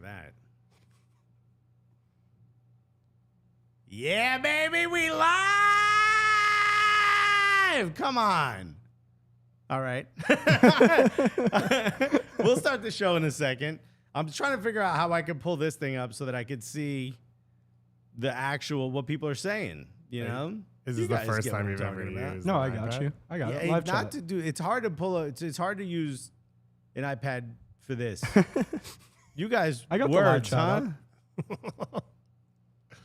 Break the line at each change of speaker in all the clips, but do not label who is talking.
that. Yeah, baby, we live. Come on. All right. We'll start the show in a second. I'm trying to figure out how I can pull this thing up so that I could see the actual what people are saying. You know,
is this the first time you've ever used?
No, I got you. I got it. Live chat.
It's hard to pull. It's hard to use an iPad for this. You guys,
I got
words,
the live
huh?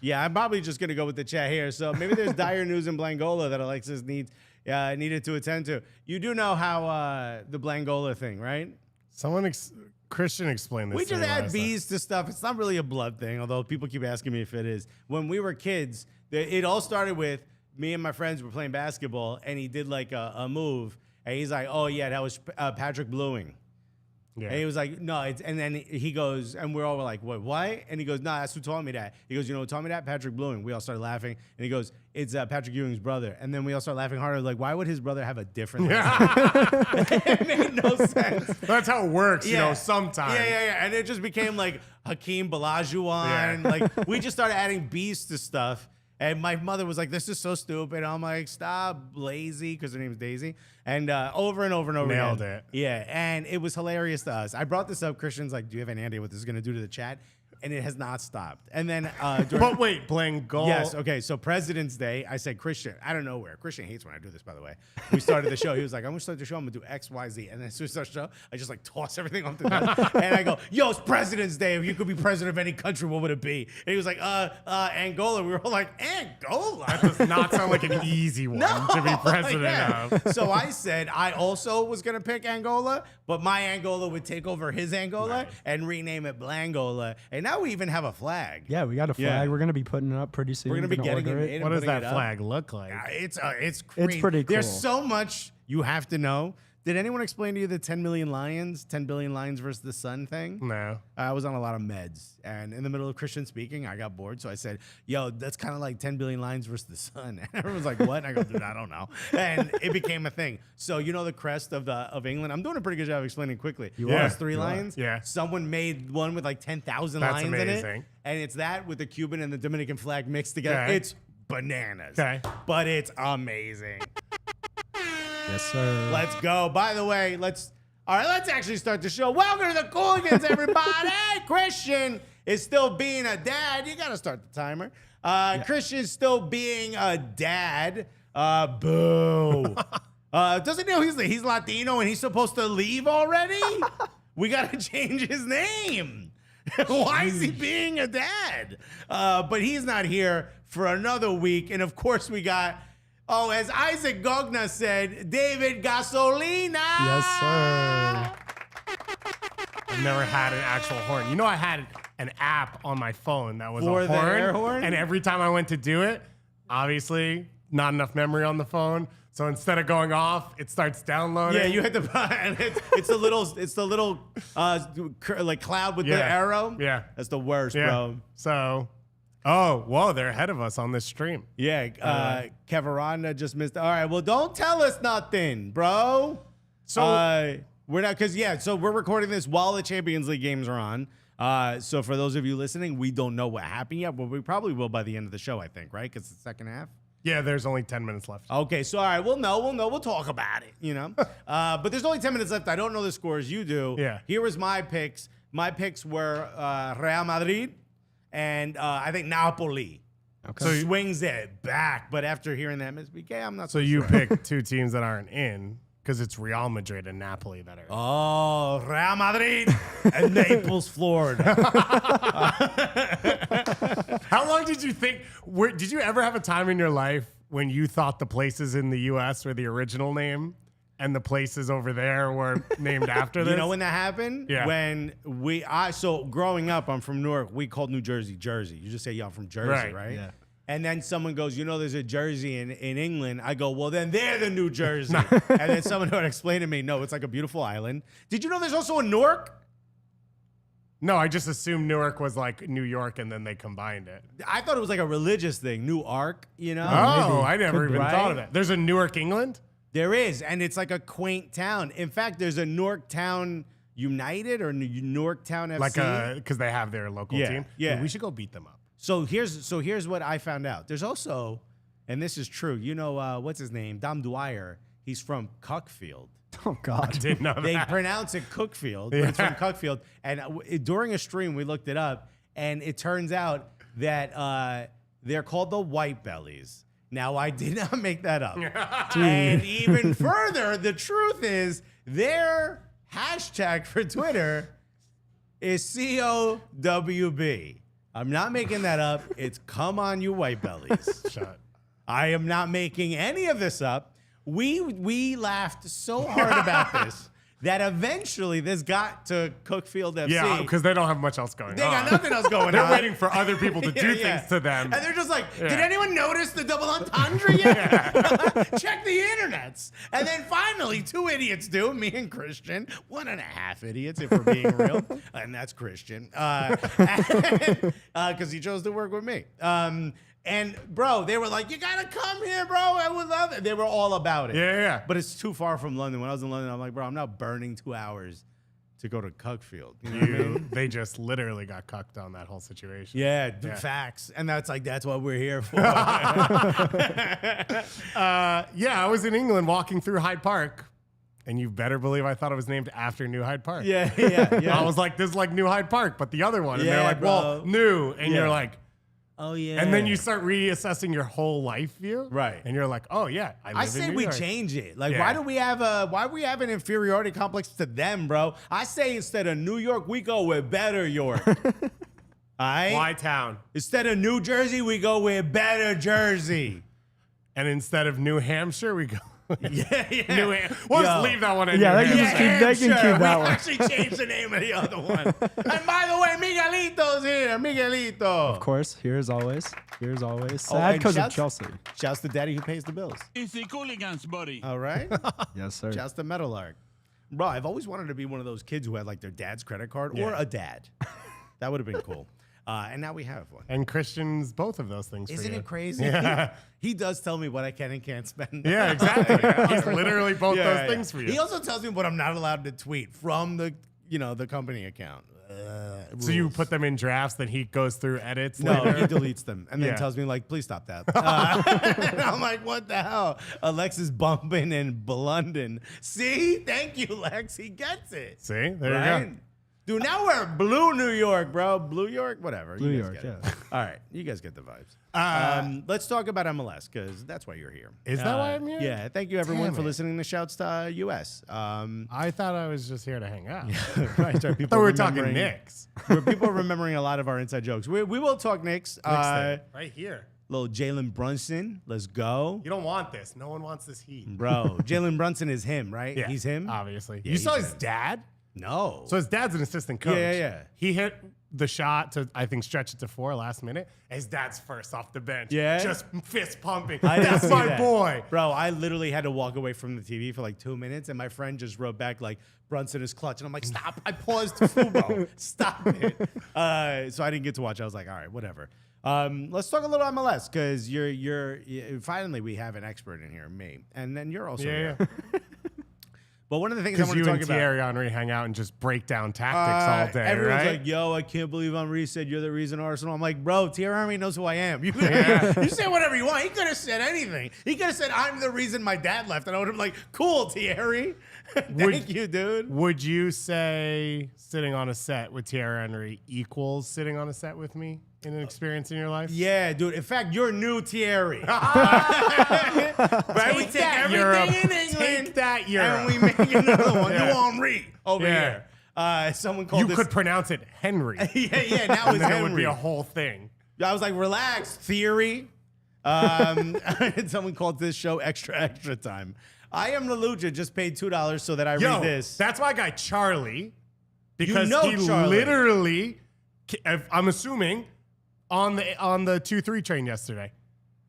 Yeah, I'm probably just gonna go with the chat here. So maybe there's dire news in Blangola that Alexis needed to attend to. You do know how the Blangola thing, right?
Christian explained this.
We just add bees to stuff. It's not really a blood thing, although people keep asking me if it is. When we were kids, it all started with me and my friends were playing basketball, and he did like a move, and he's like, "Oh yeah, that was Patrick Bluing." Yeah. And he was like, no, and then he goes, and we're all like, what? And he goes, no, that's who taught me that. He goes, you know who taught me that? Patrick Bluing. We all started laughing. And he goes, it's Patrick Ewing's brother. And then we all start laughing harder. Like, why would his brother have a different name? It made no sense.
That's how it works, you know, sometimes.
Yeah. And it just became like Hakeem Balajuwon. Yeah. Like, we just started adding beasts to stuff. And my mother was like, this is so stupid. I'm like, stop, lazy, because her name is Daisy. And over and over and over
Nailed
again.
it.
Yeah, and it was hilarious to us. I brought this up. Christian's like, do you have any idea what this is going to do to the chat? And it has not stopped. And then
but wait, playing golf.
Yes, okay. So President's Day, I said, Christian, I don't know where. Christian hates when I do this, by the way. We started the show. He was like, I'm going to start the show. I'm going to do X, Y, Z. And then as soon as I start the show, I just like toss everything off the desk. And I go, yo, it's President's Day. If you could be president of any country, what would it be? And he was like, Angola. We were all like, Angola?
That does not sound like an easy one to be president of.
So I said I also was going to pick Angola, but my Angola would take over his Angola and rename it Blangola. And now we even have a flag.
Yeah, we got a flag. Yeah. We're going to be putting it up pretty soon.
We're going to be getting it.
What does that flag look like?
It's
pretty cool.
There's so much you have to know. Did anyone explain to you the 10 million lions, 10 billion lions versus the sun thing?
No.
I was on a lot of meds. And in the middle of Christian speaking, I got bored. So I said, yo, that's kind of like 10 billion lions versus the sun. And everyone's like, what? And I go, dude, I don't know. And it became a thing. So you know the crest of England? I'm doing a pretty good job explaining quickly.
You
are.
There's
3 lions.
Yeah.
Someone made one with like 10,000 lions
amazing.
in it. And it's that with the Cuban and the Dominican flag mixed together.
Okay.
It's bananas.
Okay.
But it's amazing.
Yes, sir.
Let's go. By the way, let's actually start the show. Welcome to the Cooligans, everybody. Christian is still being a dad. You got to start the timer. Christian's still being a dad. Boo. Doesn't know he's Latino and he's supposed to leave already? We got to change his name. Why is he being a dad? But he's not here for another week. And of course we got... Oh, as Isaac Gogna said, David Gasolina.
Yes, sir.
I've never had an actual horn. You know, I had an app on my phone that was
For
a
the
horn,
air horn?
and every time I went to do it, obviously not enough memory on the phone. So instead of going off, it starts downloading.
Yeah, you had to buy, and it's the little like cloud with the arrow.
Yeah,
that's the worst, bro.
So. Oh, whoa, they're ahead of us on this stream.
Yeah, Kevincho just missed. All right, well, don't tell us nothing, bro. So we're not, so we're recording this while the Champions League games are on. So for those of you listening, we don't know what happened yet, but we probably will by the end of the show, I think, right? Because it's the second half.
Yeah, there's only 10 minutes left.
Okay, so all right, we'll know, we'll talk about it, you know. But there's only 10 minutes left. I don't know the scores. You do.
Yeah.
Here was my picks. My picks were Real Madrid. And I think Napoli swings it back. But after hearing that MSBK, I'm not so
you
sure.
picked 2 teams that aren't in because it's Real Madrid and Napoli that are in.
Oh, Real Madrid and Naples, Florida.
How long did you think? Did you ever have a time in your life when you thought the places in the U.S. were the original name? And the places over there were named after this?
You know when that happened?
Yeah.
When so growing up, I'm from Newark. We called New Jersey, Jersey. You just say, yeah, I'm from Jersey, right?
Yeah.
And then someone goes, you know, there's a Jersey in England. I go, well, then they're the New Jersey. And then someone would explain to me, no, it's like a beautiful island. Did you know there's also a Newark?
No, I just assumed Newark was like New York and then they combined it.
I thought it was like a religious thing, Newark, you know?
Oh, I never even thought of that. There's a Newark, England?
There is, and it's like a quaint town. In fact, there's a Newark town United or Yorktown FC.
Because they have their local team.
Yeah.
Dude, we should go beat them up.
So here's what I found out. There's also, and this is true. You know what's his name? Dom Dwyer. He's from Cuckfield.
Oh God.
Didn't know
They
that.
pronounce it Cookfield, but it's from Cuckfield. And during a stream, we looked it up, and it turns out that they're called the White Bellies. Now, I did not make that up. And even further, the truth is their hashtag for Twitter is COWB. I'm not making that up. It's come on, you white bellies.
Shut.
I am not making any of this up. We laughed so hard about this that eventually this got to Cookfield FC.
Yeah, because they don't have much else going
They
on.
got nothing else going
They're
on.
waiting for other people to do
Yeah.
things to them.
And they're just like, did
Yeah.
anyone notice the double entendre yet? Check the internets. And then finally, 2 idiots do, me and Christian. 1.5 idiots, if we're being real. And that's Christian. Because he chose to work with me. And, bro, they were like, you got to come here, bro. I would love it. They were all about it.
Yeah.
But it's too far from London. When I was in London, I'm like, bro, I'm not burning 2 hours to go to Cuckfield. You know what I mean?
They just literally got cucked on that whole situation.
Yeah, facts. And that's what we're here for.
Yeah, I was in England walking through Hyde Park, and you better believe I thought it was named after New Hyde Park.
Yeah.
I was like, this is like New Hyde Park, but the other one. And
Yeah,
they're like, well,
bro.
new. And
Yeah.
you're like,
Oh, yeah.
and then you start reassessing your whole life view.
Right.
And you're like, oh, yeah, I live
I
in
say
New
we
York.
change it. Like,
Yeah.
why do we have an inferiority complex to them, bro? I say instead of New York, we go with better York. All right?
Y-Town.
Instead of New Jersey, we go with better Jersey.
And instead of New Hampshire, we go.
Yeah.
We'll
Yo.
just leave that one in.
Yeah,
New
they can just
Hampshire.
keep- they can keep that
we
one.
actually changed the name of the other one. And by the way, Miguelito's here. Miguelito.
Of course, here as always.
Oh,
Sad
and
because of
shouts-
Chelsea.
Shouts to Daddy who pays the bills.
It's the Cooligans, buddy.
All right?
Yes, sir.
Shouts to Metalark. Bro, I've always wanted to be one of those kids who had like their dad's credit card or a dad. That would have been cool. And now we have one.
And Christian's both of those things for
Isn't
you.
it crazy?
Yeah.
He does tell me what I can and can't spend.
Yeah, exactly. He's literally both those things for you.
He also tells me what I'm not allowed to tweet from the company account.
So you
Rules.
put them in drafts, then he goes through edits.
No,
later?
he deletes them and then
Yeah.
tells me like, please stop that. And I'm like, what the hell? Alexis bumping in London. See, thank you, Lex. He gets it.
See, there you
Right?
go.
Dude, now we're blue New York, bro. Blue York, whatever.
Blue
You guys
York,
get it.
yeah.
All right, you guys get the vibes. Let's talk about MLS because that's why you're here.
Is that why I'm here?
Yeah. Thank you, everyone,
Damn
for
it.
listening to Shouts to US.
I thought I was just here to hang out.
Right, sorry,
I
people
thought we were talking
remembering-
Knicks.
People are remembering a lot of our inside jokes. We will talk Knicks.
Right here.
Little Jalen Brunson. Let's go.
You don't want this. No one wants this heat.
Bro, Jalen Brunson is him, right?
Yeah,
He's him?
Obviously.
Yeah,
you saw
he's
his
him.
dad?
No.
So his dad's an assistant coach.
Yeah.
He hit the shot to, I think, stretch it to 4 last minute. His dad's first off the bench.
Yeah?
Just fist pumping.
I didn't
That's
see
my
that.
boy.
Bro, I literally had to walk away from the TV for like 2 minutes, and my friend just wrote back like, Brunson is clutch. And I'm like, stop. I paused football. Stop it. So I didn't get to watch. I was like, all right, whatever. Let's talk a little MLS because you're finally we have an expert in here, me. And then you're also
Yeah.
here. But one of the things I
Because
want
you
to
and
talk about.
Thierry Henry hang out and just break down tactics all day,
Everyone's
right?
like, yo, I can't believe Henry said you're the reason Arsenal. I'm like, bro, Thierry Henry knows who I am. You say whatever you want. He could have said anything. He could have said, I'm the reason my dad left. And I would have been like, cool, Thierry. Thank you, dude.
Would you say sitting on a set with Thierry Henry equals sitting on a set with me in an experience in your life?
Yeah, dude. In fact, you're new Thierry. Right? We take
that,
everything
Europe.
in England
Take that, Europe.
and we make another one.
Yeah.
You Henry over
Yeah.
here. Someone called
You
this.
could pronounce it Henry.
yeah, now
And
it's
then it would
Henry.
be a whole thing.
I was like, relax, Theory. Someone called this show Extra Time. I am the Lucha, just paid $2 so that I
Yo,
read this.
that's my guy Charlie. Because
know
he
Charlie.
literally, I'm assuming, on the 2-3 train yesterday.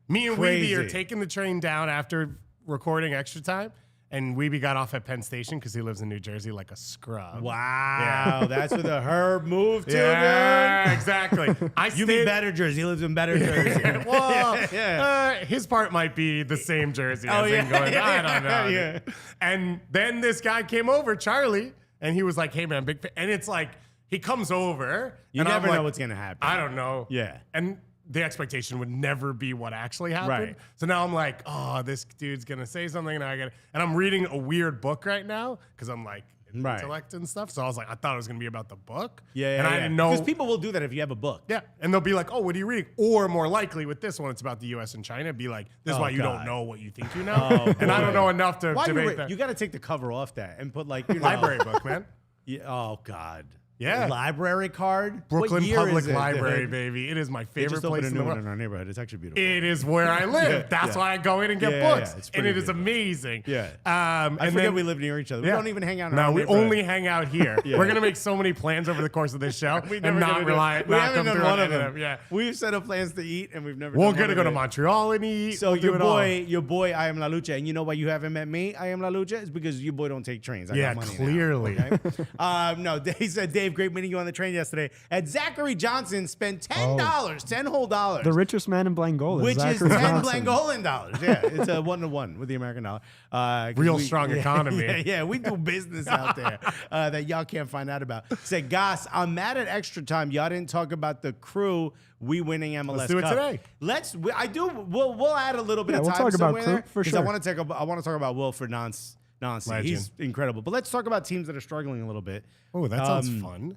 Me and
Crazy.
Weeby are taking the train down after recording Extra Time, and Weeby got off at Penn Station because he lives in New Jersey like a scrub.
Wow, that's where the Herb moved to,
Yeah,
dude.
exactly.
You mean better Jersey. He lives in better Jersey.
Well,
Yeah.
his part might be the same jersey
Oh,
as him
yeah.
going, I don't know.
Yeah.
And then this guy came over, Charlie, And he was like, hey, man, big fan. And it's like, he comes over.
You
and
never
I'm
know
like,
what's going to happen.
I don't know.
Yeah.
And the expectation would never be what actually happened.
Right.
So now I'm like, oh, this dude's going to say something. And I'm reading a weird book right now because I'm like, intellect and stuff. So I was like, I thought it was going to be about the book. And I didn't know.
Because people will do that if you have a book.
Yeah. And they'll be like, oh, what are you reading? Or more likely with this one, it's about the US and China. Be like, this is why you don't know what you think you know. And I don't know enough to debate that.
You got to take the cover off that and put like, you know,
Library book, man.
Yeah, oh, God.
Yeah.
Library card?
Brooklyn
What year
Public
is it,
Library,
dude?
baby. It is my
They
favorite
just
place
opened a
in
new
the
one
world.
in our neighborhood. It's actually beautiful.
It is where I live. That's why I go in and get books.
It's
And
pretty
it is
good.
amazing.
Yeah.
I
I forget we live near each other. We don't even hang out in our
we
neighborhood.
only hang out here. We're going to make so many plans over the course of this show
We
and
never
not
gonna do
rely.
it. We
not
haven't
come
done
through
one
on
of
any
them.
Yeah.
We've set up plans to eat, and we've never
We're
done
going to
one
go
of
to
it.
Montreal and eat.
So
We'll do it all.
your boy, I am La Lucha, and you know why you haven't met me, I am La Lucha, is because you boy don't take trains. I
Yeah,
got money
clearly.
Now, okay? No, he said, Dave, great meeting you on the train yesterday. And Zachary Johnson spent $10, $10 whole dollars.
The richest man in Blangola.
Which is
Zachary
10
Johnson.
Blangolan dollars. Yeah, it's a 1-to-1 with the American dollar.
Real strong economy.
Yeah, we do business out there that y'all can't find out about. Said, Goss, I'm mad at extra time. Y'all didn't talk about the crew we winning MLS
Let's do it
Cup.
today.
We'll add a little bit of
we'll
time
talk about
somewhere
crew
there,
for
'cause
sure.
I want to talk about Wilfred Nancy.
Legend.
He's incredible. But let's talk about teams that are struggling a little bit.
Oh, that sounds fun.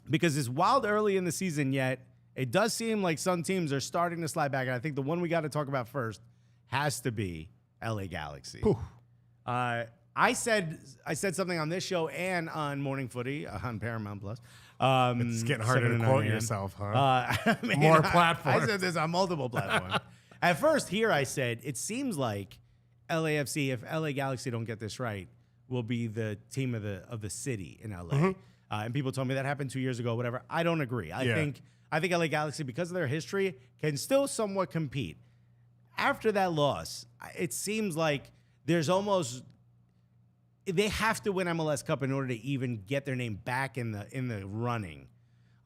Because it's wild early in the season, yet it does seem like some teams are starting to slide back. And I think the one we got to talk about first has to be LA Galaxy. I said something on this show and on Morning Footy on Paramount Plus.
It's getting harder to
7
quote
9 a.m.
yourself, huh?
I mean,
More
I
platforms.
said this on multiple platforms. At first, here I said it seems like LAFC, if LA Galaxy don't get this right, will be the team of the city in LA. And people told me that happened 2 years ago. Whatever. I don't agree. I think LA Galaxy, because of their history, can still somewhat compete. After that loss, it seems like there's almost they have to win MLS Cup in order to even get their name back in the running.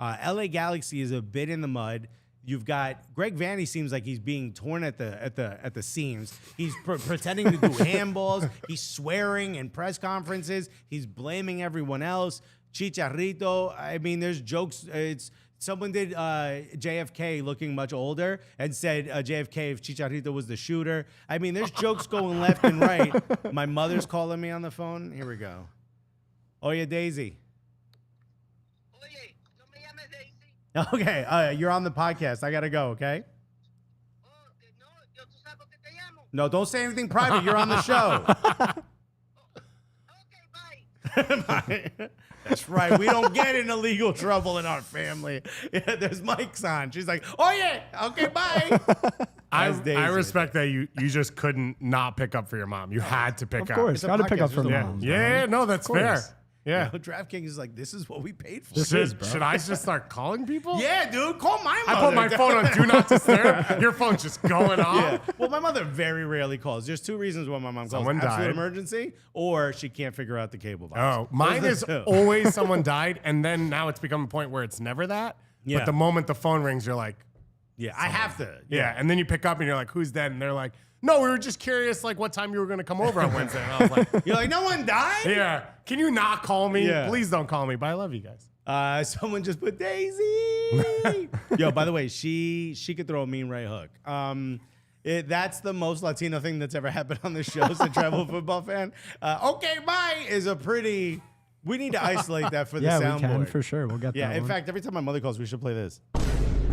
LA Galaxy is a bit in the mud. You've got Greg Vanney seems like he's being torn at the seams. He's pretending to do handballs. He's swearing in press conferences. He's blaming everyone else. Chicharito. I mean, there's jokes. Someone did JFK looking much older and said JFK if Chicharito was the shooter. I mean, there's jokes going left and right. My mother's calling me on the phone. Here we go. Oye, Daisy.
Oye, no me llames Daisy.
Okay, you're on the podcast. I gotta go. Okay.
Oh, no, yo tú sabes por qué te llamo.
No, don't say anything private. You're on the show.
Okay, bye.
That's right. We don't get in illegal trouble in our family. Yeah, there's mics on. She's like, oh yeah, okay, bye.
I
Daisy.
respect that you just couldn't not pick up for your mom. You had to pick
Of
up.
course,
It's a
got to pick
podcast,
up for the
there's a
moms.
Yeah, no, that's fair.
course.
Yeah.
You know, DraftKings is like, this is what we paid for.
Should I just start calling people?
Yeah, dude, call my
I
mother.
put my phone on Do Not Disturb. Your phone's just going off.
Yeah. Well, my mother very rarely calls. There's two reasons why my mom calls.
Someone
Absolute
died.
emergency, or she can't figure out the cable box.
Oh, mine
Those
is
are the two.
always someone died, and then now it's become a point where it's never that.
Yeah.
But the moment the phone rings, you're like,
Yeah, I have to.
yeah. And then you pick up and you're like, who's dead? And they're like, no, we were just curious, like, what time you were going to come over on Wednesday. And I was like,
You're like, no one died?
yeah, can you not call me?
Yeah.
Please don't call me, but I love you guys.
Someone just put Daisy. Yo, by the way, she could throw a mean right hook. That's the most Latino thing that's ever happened on the show as a travel football fan. Okay, bye is a pretty. We need to isolate that for the
Yeah,
soundboard.
we can for sure. We'll get
Yeah,
that
in
one.
fact, every time my mother calls, we should play this.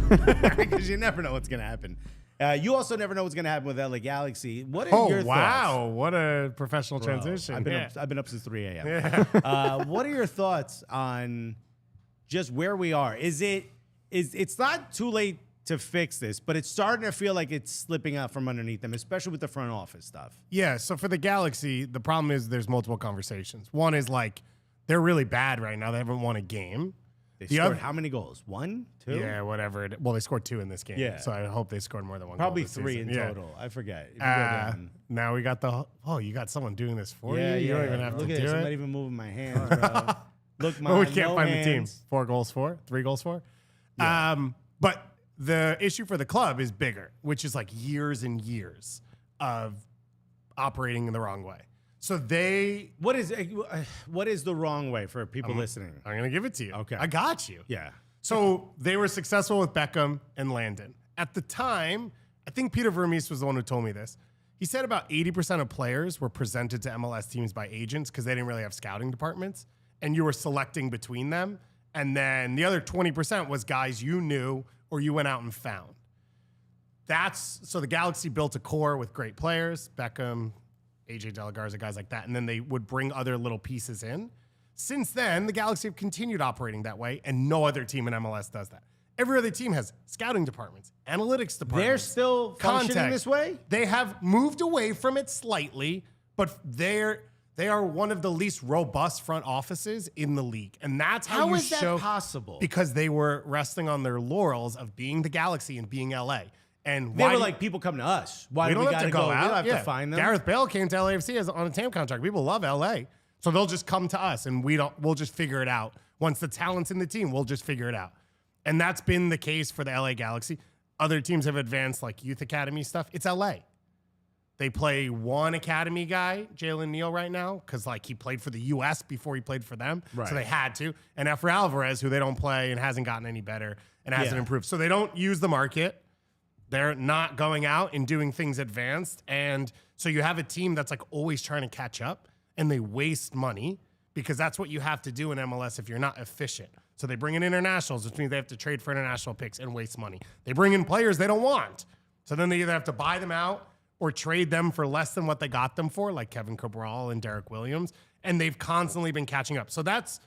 Because you never know what's going to happen. You also never know what's going to happen with LA Galaxy. What are your
Oh, wow. What a professional
thoughts?
transition.
I've been up since 3 a.m. What are your thoughts on just where we are? It's not too late to fix this, but it's starting to feel like it's slipping out from underneath them, especially with the front office stuff.
Yeah, so for the Galaxy, the problem is there's multiple conversations. One is like, they're really bad right now. They haven't won a game.
They
The
scored
other-
how many goals? 1, 2?
Yeah, whatever. Well, they scored 2 in this game.
Yeah.
So I hope they scored more than one.
Probably
goal this
3
season.
in
Yeah.
total. I forget. If you go down.
Now we got you got someone doing this for you. You don't even have
Look
to
at
do
this. I'm
it.
not even moving my hands, bro. Look,
Well, we can't
no
find the team.
hands.
4 goals for? 3 goals for? But the issue for the club is bigger, which is like years and years of operating in the wrong way. So they,
What is the wrong way for people listening?
I'm going to give it to you.
Okay.
I got you.
Yeah.
So they were successful with Beckham and Landon. At the time, I think Peter Vermees was the one who told me this. He said about 80% of players were presented to MLS teams by agents because they didn't really have scouting departments, and you were selecting between them. And then the other 20% was guys you knew or you went out and found. So the Galaxy built a core with great players, Beckham, AJ De La Garza, guys like that, and then they would bring other little pieces in. Since then, the Galaxy have continued operating that way, and no other team in MLS does that. Every other team has scouting departments, analytics departments.
They're still functioning
context.
this way?
They have moved away from it slightly, but they are one of the least robust front offices in the league. And that's how you
is that
show
possible?
Because they were resting on their laurels of being the Galaxy and being LA. And
They
why
were
do-
like, people come to us. Why
we
do
don't
we
have
gotta
to go out.
We don't have
Yeah.
to find them.
Gareth Bale came to LAFC on a TAM contract. People love LA. So they'll just come to us and we'll just figure it out. Once the talent's in the team, we'll just figure it out. And that's been the case for the LA Galaxy. Other teams have advanced like youth academy stuff. It's LA. They play one academy guy, Jalen Neal, right now, because like he played for the US before he played for them.
Right.
So they had to. And Efra Alvarez, who they don't play and hasn't gotten any better and hasn't
Yeah.
improved. So they don't use the market. They're not going out and doing things advanced. And so you have a team that's like always trying to catch up, and they waste money because that's what you have to do in MLS if you're not efficient. So they bring in internationals, which means they have to trade for international picks and waste money. They bring in players they don't want. So then they either have to buy them out or trade them for less than what they got them for, like Kevin Cabral and Derek Williams. And they've constantly been catching up. So that's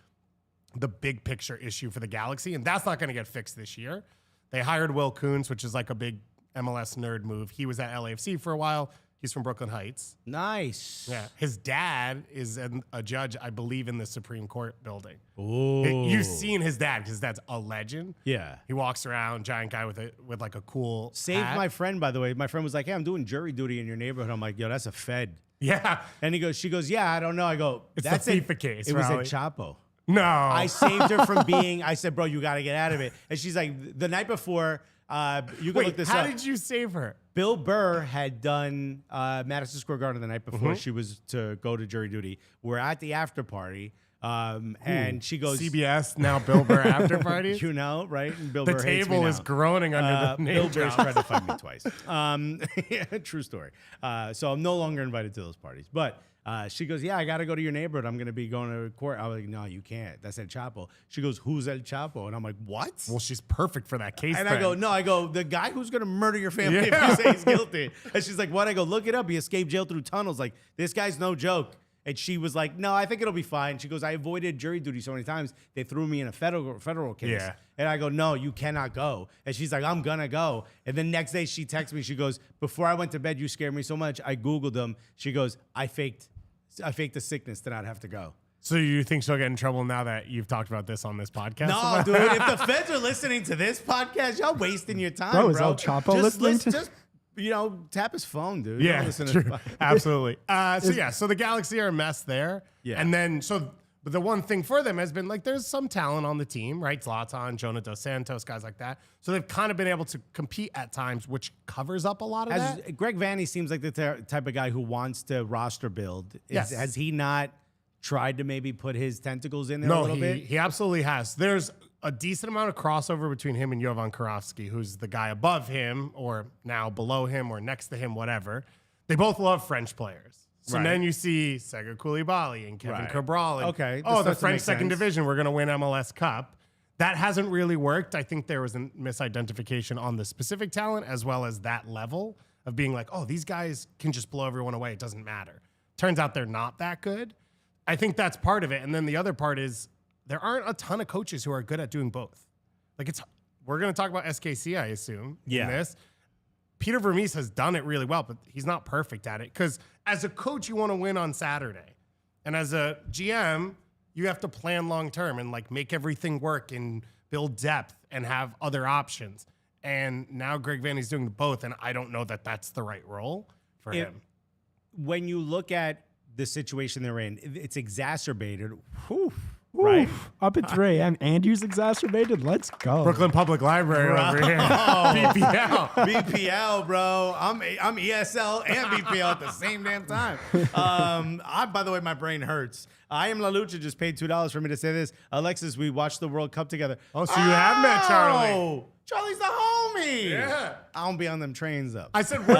the big picture issue for the Galaxy, and that's not going to get fixed this year. They hired Will Kuntz, which is like a big MLS nerd move. He was at LAFC for a while. He's from Brooklyn Heights.
Nice.
Yeah. His dad is a judge, I believe, in the Supreme Court building.
Ooh.
You've seen his dad because his dad's a legend.
Yeah.
He walks around, giant guy with like a cool
Saved
hat.
my friend, by the way. My friend was like, hey, I'm doing jury duty in your neighborhood. I'm like, yo, that's a Fed.
Yeah.
And she goes, yeah, I don't know. I go,
It's
that's
the
it.
FIFA case,
It was
probably.
a Chapo.
No.
I saved her from being, I said, bro, you got to get out of it. And she's like, the night before, you can look
Wait,
this
how
up.
did you save her?
Bill Burr had done Madison Square Garden the night before she was to go to jury duty. We're at the after party, and she goes,
CBS, now Bill Burr after party.
you know, right? And Bill
The
Burr hates me
table
now.
is groaning under the name
Bill Burr's
drop.
tried to find me twice. Yeah, true story. So I'm no longer invited to those parties. But she goes, yeah, I got to go to your neighborhood. I'm going to be going to court. I was like, no, you can't. That's El Chapo. She goes, who's El Chapo? And I'm like, what?
Well, she's perfect for that case.
And
then.
I go, the guy who's going to murder your family
Yeah.
if you say he's guilty. And she's like, what? I go, look it up. He escaped jail through tunnels. Like, this guy's no joke. And she was like, no, I think it'll be fine. She goes, I avoided jury duty so many times. They threw me in a federal case.
Yeah.
And I go, no, you cannot go. And she's like, I'm going to go. And then next day she texts me. She goes, before I went to bed, you scared me so much. I Googled them. She goes, I faked the sickness to not have to go.
So you think she'll get in trouble now that you've talked about this on this podcast?
No, dude. If the feds are listening to this podcast, y'all wasting your time,
Bro,
bro.
is El Chapo listening to-
Just, tap his phone, dude.
Yeah,
Don't listen to
true.
this podcast.
Absolutely. So the Galaxy are a mess there.
Yeah.
And then, but the one thing for them has been like, there's some talent on the team, right? Zlatan, Jonah Dos Santos, guys like that. So they've kind of been able to compete at times, which covers up a lot of that.
Greg Vanny seems like the type of guy who wants to roster build.
Yes.
Has he not tried to maybe put his tentacles in there a
No,
little bit?
he absolutely has. There's a decent amount of crossover between him and Jovan Karofsky, who's the guy above him or now below him or next to him, whatever. They both love French players. So
Right.
then you see Sega Koulibaly and Kevin
Right.
Cabral. And,
Okay, this
oh, the
starts to
French
make
second
sense.
division, we're going to win MLS Cup. That hasn't really worked. I think there was a misidentification on the specific talent as well as that level of being like, oh, these guys can just blow everyone away. It doesn't matter. Turns out they're not that good. I think that's part of it. And then the other part is there aren't a ton of coaches who are good at doing both. Like we're going to talk about SKC, I assume,
Yeah.
in this. Peter Vermees has done it really well, but he's not perfect at it. Because as a coach, you want to win on Saturday. And as a GM, you have to plan long term and like make everything work and build depth and have other options. And now Greg Vanny's doing both, and I don't know that that's the right role for him.
When you look at the situation they're in, it's exacerbated. Whew, right?
Oof, up at 3 a.m. Andrew's exacerbated. Let's go.
Brooklyn Public Library over here. BPL.
BPL, bro. I'm ESL and BPL at the same damn time. By the way, my brain hurts. I am La Lucha just paid $2 for me to say this. Alexis, we watched the World Cup together.
Oh, so you have met Charlie.
Oh, Charlie's the homie.
Yeah.
I don't be on them trains though.
I said, who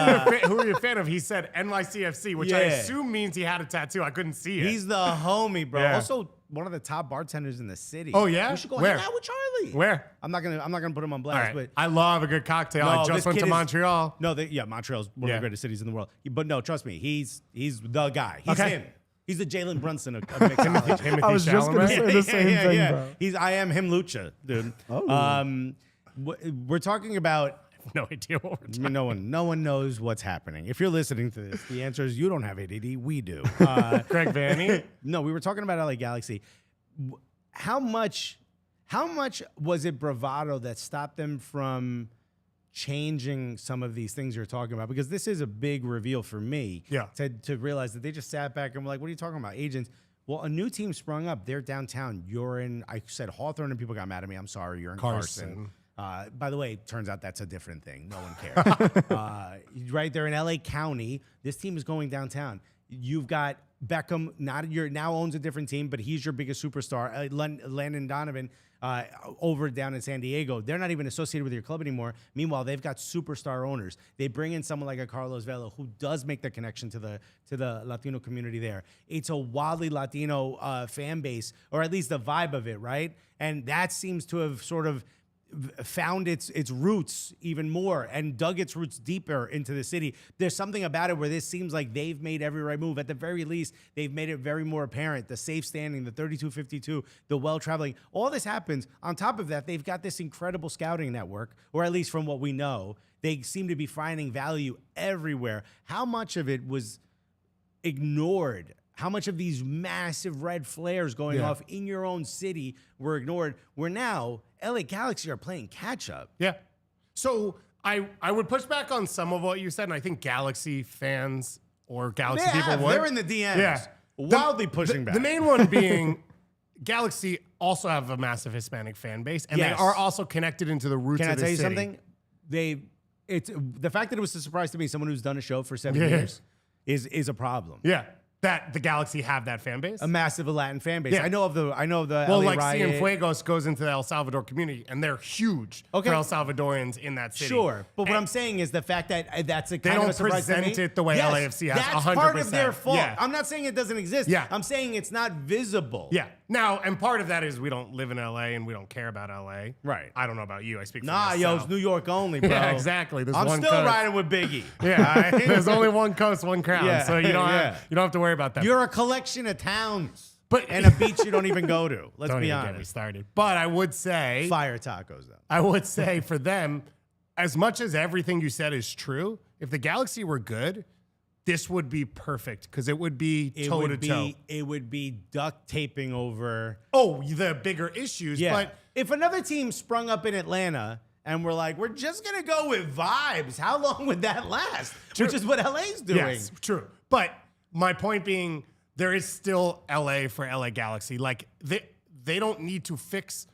are you a fan of? He said NYCFC, which I
Yeah.
assume means he had a tattoo. I couldn't see it.
He's the homie, bro.
Yeah.
Also, one of the top bartenders in the city.
Oh, yeah?
We should go
Where?
hang out with Charlie.
Where?
I'm not gonna put him on
All
blast,
right.
but
I love a good cocktail.
No,
I just
this
went
kid
to
is-
Montreal.
no, Montreal's one of
Yeah.
the greatest cities in the world. But no, trust me, he's the guy. He's
Okay.
him. He's the Jalen Brunson of mixology.
Timothy
I was just going to
Chalamet.
say the same thing, bro.
I am him Lucha, dude.
Oh.
We're talking about.
No idea what we're talking
No one knows what's happening. If you're listening to this, the answer is you don't have ADD. We do.
Greg Vanny.
No, we were talking about LA Galaxy. How much was it bravado that stopped them from changing some of these things you're talking about? Because this is a big reveal for me.
Yeah.
To realize that they just sat back and were like, "What are you talking about, agents?" Well, a new team sprung up. They're downtown. You're in. I said Hawthorne, and people got mad at me. I'm sorry. You're in Carson. By the way, turns out that's a different thing. No one cares. Right there in LA County, this team is going downtown. You've got Beckham, now owns a different team, but he's your biggest superstar. Landon Donovan over down in San Diego. They're not even associated with your club anymore. Meanwhile, they've got superstar owners. They bring in someone like a Carlos Vela who does make the connection to the Latino community there. It's a wildly Latino fan base, or at least the vibe of it, right? And that seems to have sort of found its roots even more and dug its roots deeper into the city. There's something about it where this seems like they've made every right move. At the very least, they've made it very more apparent. The safe standing, the 32-52, the well-traveling, all this happens. On top of that, they've got this incredible scouting network, or at least from what we know, they seem to be finding value everywhere. How much of it was ignored? How much of these massive red flares going off in your own city were ignored? Where now LA Galaxy are playing catch up.
Yeah. So I would push back on some of what you said, and I think Galaxy fans or Galaxy people would.
They're in the DMs.
Yeah.
Wildly pushing back.
The main one being Galaxy also have a massive Hispanic fan base, and they are also connected into the roots
Can I
of the
tell you
city.
something? It's the fact that it was a surprise to me, someone who's done a show for 7 years, is a problem.
Yeah. That the Galaxy have that fan base?
A massive Latin fan base.
Yeah.
I know of the
Well,
LA
like
Riot.
Cienfuegos goes into the El Salvador community, and they're huge for El Salvadorians in that city.
Sure, but what I'm saying is the fact that that's a
They
kind of
don't
a surprise to me.
present it the way LAFC has,
That's
100%.
part of their fault.
Yeah.
I'm not saying it doesn't exist.
Yeah.
I'm saying it's not visible.
Yeah. Now, and part of that is we don't live in LA and we don't care about LA.
Right.
I don't know about you. I speak for
Nah, yo,
myself.
it's New York only, bro.
Yeah, exactly. There's
I'm
one
still
coast.
riding with Biggie.
Yeah. There's only one coast, one crown.
Yeah,
So you don't
yeah.
have to worry about that.
You're a collection of towns,
But-
and a beach you don't even go to. Let's
don't
be
even get me
honest.
started. But I would say
Fire tacos, though.
I would say for them, as much as everything you said is true, if the Galaxy were good, this would be perfect because it would be toe to toe.
It would be duct taping over.
Oh, the bigger issues.
Yeah.
But
If another team sprung up in Atlanta and we're like, we're just gonna go with vibes, how long would that last? Which is what LA's doing.
yes, true. But my point being, there is still LA for LA Galaxy. Like they don't need to fix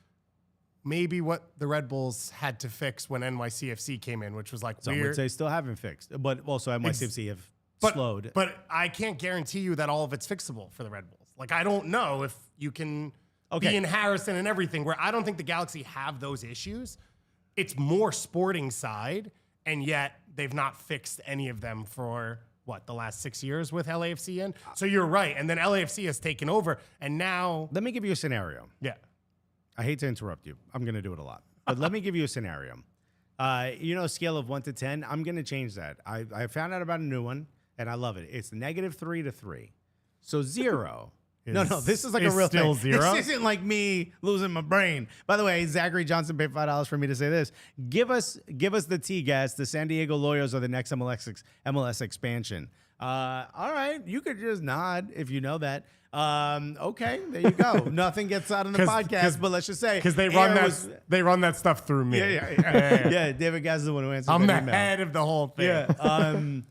maybe what the Red Bulls had to fix when NYCFC came in, which was like
Some
weird.
would say still haven't fixed, but also NYCFC have slowed.
But I can't guarantee you that all of it's fixable for the Red Bulls. Like, I don't know if you can be in Harrison and everything, where I don't think the Galaxy have those issues. It's more sporting side, and yet they've not fixed any of them for, the last 6 years with LAFC in? So you're right. And then LAFC has taken over, and now...
Let me give you a scenario.
Yeah.
I hate to interrupt you. I'm going to do it a lot. But let me give you a scenario. Scale of 1 to 10, I'm going to change that. I found out about a new one, and I love it. It's -3 to 3. So 0. No, this is like a real
still
thing.
0?
This isn't like me losing my brain. By the way, Zachary Johnson paid $5 for me to say this. Give us the T-Gas. The San Diego Loyos are the next MLS expansion. All right, you could just nod if you know that. Okay, there you go. Nothing gets out in the podcast, but let's just say
because they run that stuff through me.
Yeah. David Gass is the one who answers.
I'm the
email.
head of the whole thing.
Yeah.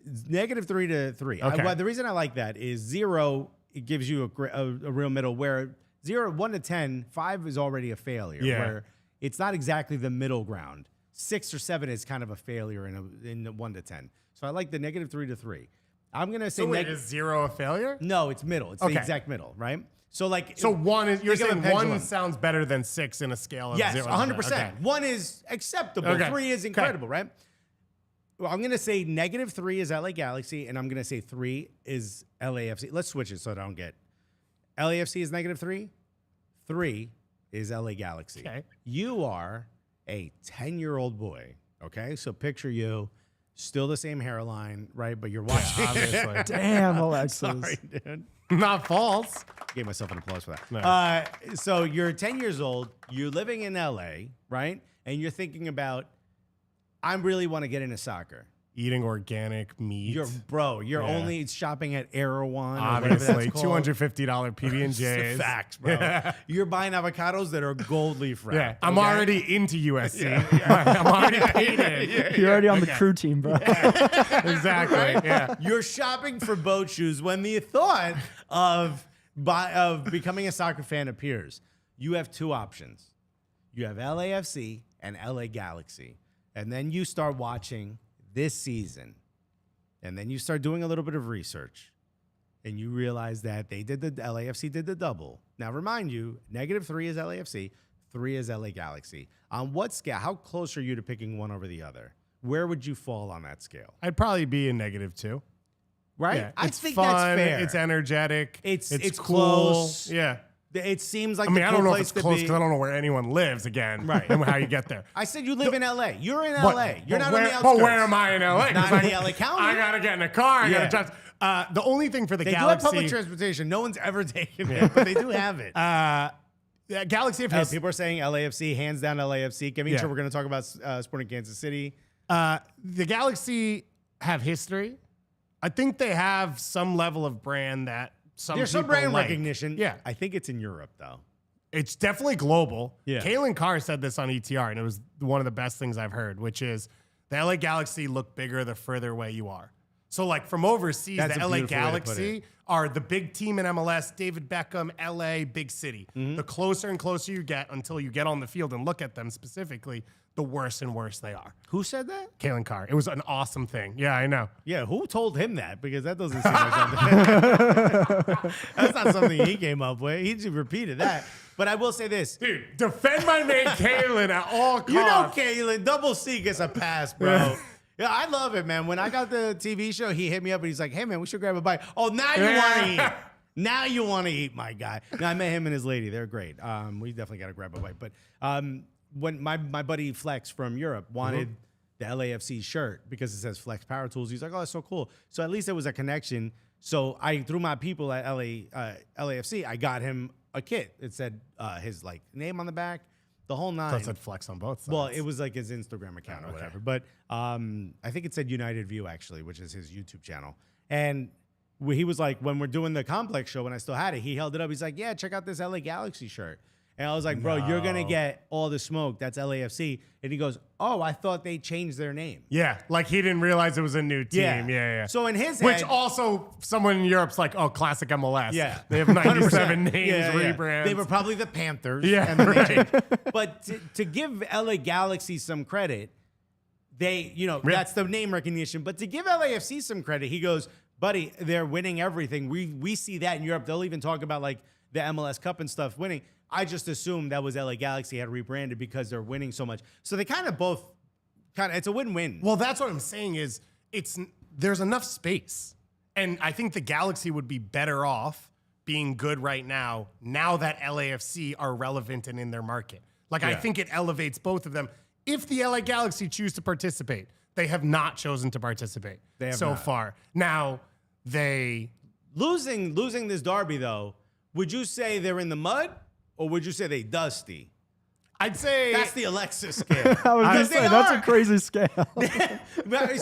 -3 to 3.
Okay.
The reason I like that is 0. It gives you a real middle, where 1 to 10, 5 is already a failure.
Yeah.
Where it's not exactly the middle ground. 6 or 7 is kind of a failure in the 1 to 10. So I like the -3 to 3. I'm gonna say
So wait, is 0 a failure?
no, it's middle. It's
Okay.
the exact middle, right? So like,
So 1 is, you're
think of a
saying 1
pendulum.
sounds better than 6 in a scale of
yes,
0 to
100%.
Okay.
1 is acceptable.
Okay.
3 is
Okay.
incredible, right? Well, I'm gonna say -3 is LA Galaxy, and I'm gonna say 3 is LAFC. Let's switch it so I don't get LAFC is -3. 3 is LA Galaxy.
Okay.
You are a 10-year-old boy. Okay, so picture you, still the same hairline, right? But you're watching.
Obviously.
Damn, Alexis.
Sorry, dude.
Not false.
Gave myself an applause for that.
No.
So you're 10 years old, you're living in LA, right? And you're thinking about, I really want to get into soccer.
Eating organic meat.
You're
Yeah.
only shopping at Erewhon or whatever that's
Obviously,
called.
$250 PB&J's.
Facts, bro. You're buying avocados that are gold leaf wrapped.
Yeah, I'm
okay?
already into USC. I'm already paid in.
You're already on the crew team, bro.
Exactly. Yeah.
You're shopping for boat shoes when the thought of becoming a soccer fan appears. You have 2 options. You have LAFC and LA Galaxy. And then you start watching this season. And then you start doing a little bit of research. And you realize that LAFC did the double. Now, remind you, -3 is LAFC, 3 is LA Galaxy. On what scale? How close are you to picking one over the other? Where would you fall on that scale?
I'd probably be a -2.
Right?
Yeah.
I
It's
think
fun.
that's fair.
It's energetic.
It's
cool.
close.
Yeah.
It seems like
I mean,
the
I
cool
don't know if
place
it's
to
close
be.
because I don't know where anyone lives again.
Right.
And how you get there.
I said you live in LA. You're in
But-
LA. You're
but
not
where,
on the outskirts.
But where am I in LA? 'Cause
Not in the LA County.
I gotta get in a car. I
Yeah.
gotta drive. The only thing for the
They do have
Galaxy,
public transportation. No one's ever taken it, but they do have it.
the Galaxy of his,
People are saying LAFC, hands down LAFC. Kevincho,
Yeah.
we're going to talk about Sporting Kansas City.
the Galaxy have history. I think they have some level of brand that
There's some
people
brand
like.
recognition.
Yeah.
I think it's in Europe, though.
It's definitely global.
Yeah.
Kalen Carr said this on ETR, and it was one of the best things I've heard, which is the LA Galaxy look bigger the further away you are. So, like, from overseas,
That's
the
a
LA
beautiful way to put
Galaxy are the big team in MLS, David Beckham, LA, big city.
Mm-hmm.
The closer and closer you get until you get on the field and look at them specifically, the worse and worse they are.
Who said that?
Kalen Carr. It was an awesome thing. Yeah, I know.
Yeah, who told him that? Because that doesn't seem like something. That's not something he came up with. He just repeated that. But I will say this.
Dude, defend my man Kalen at all costs.
You know, Kalen, Double C gets a pass, bro. Yeah, I love it, man. When I got the TV show, he hit me up and he's like, "Hey, man, we should grab a bite." Oh, now you want to eat. Now you want to eat, my guy. Now, I met him and his lady. They're great. We definitely got to grab a bite. But when my buddy Flex from Europe wanted the LAFC shirt because it says Flex Power Tools, he's like, "Oh, that's so cool." So at least there was a connection. So I, through my people at LAFC, I got him a kit. It said his like name on the back, the whole nine.
So it said flex on both sides.
Well, it was like his Instagram account or whatever. But I think it said United View, actually, which is his YouTube channel. And he was like, when we're doing the Complex show, when I still had it, he held it up. He's like, "Yeah, check out this LA Galaxy shirt." And I was like, "Bro, you're going to get all the smoke. That's LAFC." And he goes, "Oh, I thought they changed their name."
Yeah, like he didn't realize it was a new team. Yeah.
So in his
Which
head,
also someone in Europe's like, "Oh, classic MLS."
yeah,
They have 97
100%.
names,
Yeah.
rebrands.
They were probably the Panthers.
Yeah,
and then they
right.
changed. But to give LA Galaxy some credit, that's the name recognition. But to give LAFC some credit, he goes, "Buddy, they're winning everything. We see that in Europe. They'll even talk about like the MLS Cup and stuff winning." I just assumed that was LA Galaxy had rebranded because they're winning so much. So they kind of both it's a win-win.
Well, that's what I'm saying is there's enough space. And I think the Galaxy would be better off being good right now that LAFC are relevant and in their market. Like, I think it elevates both of them. If the LA Galaxy choose to participate, they have not chosen to participate so far. Now, they...
Losing this derby, though, would you say they're in the mud or would you say they dusty?
I'd say...
That's the Alexis scale.
I was gonna
Because
say
they
that's
are.
a crazy scale.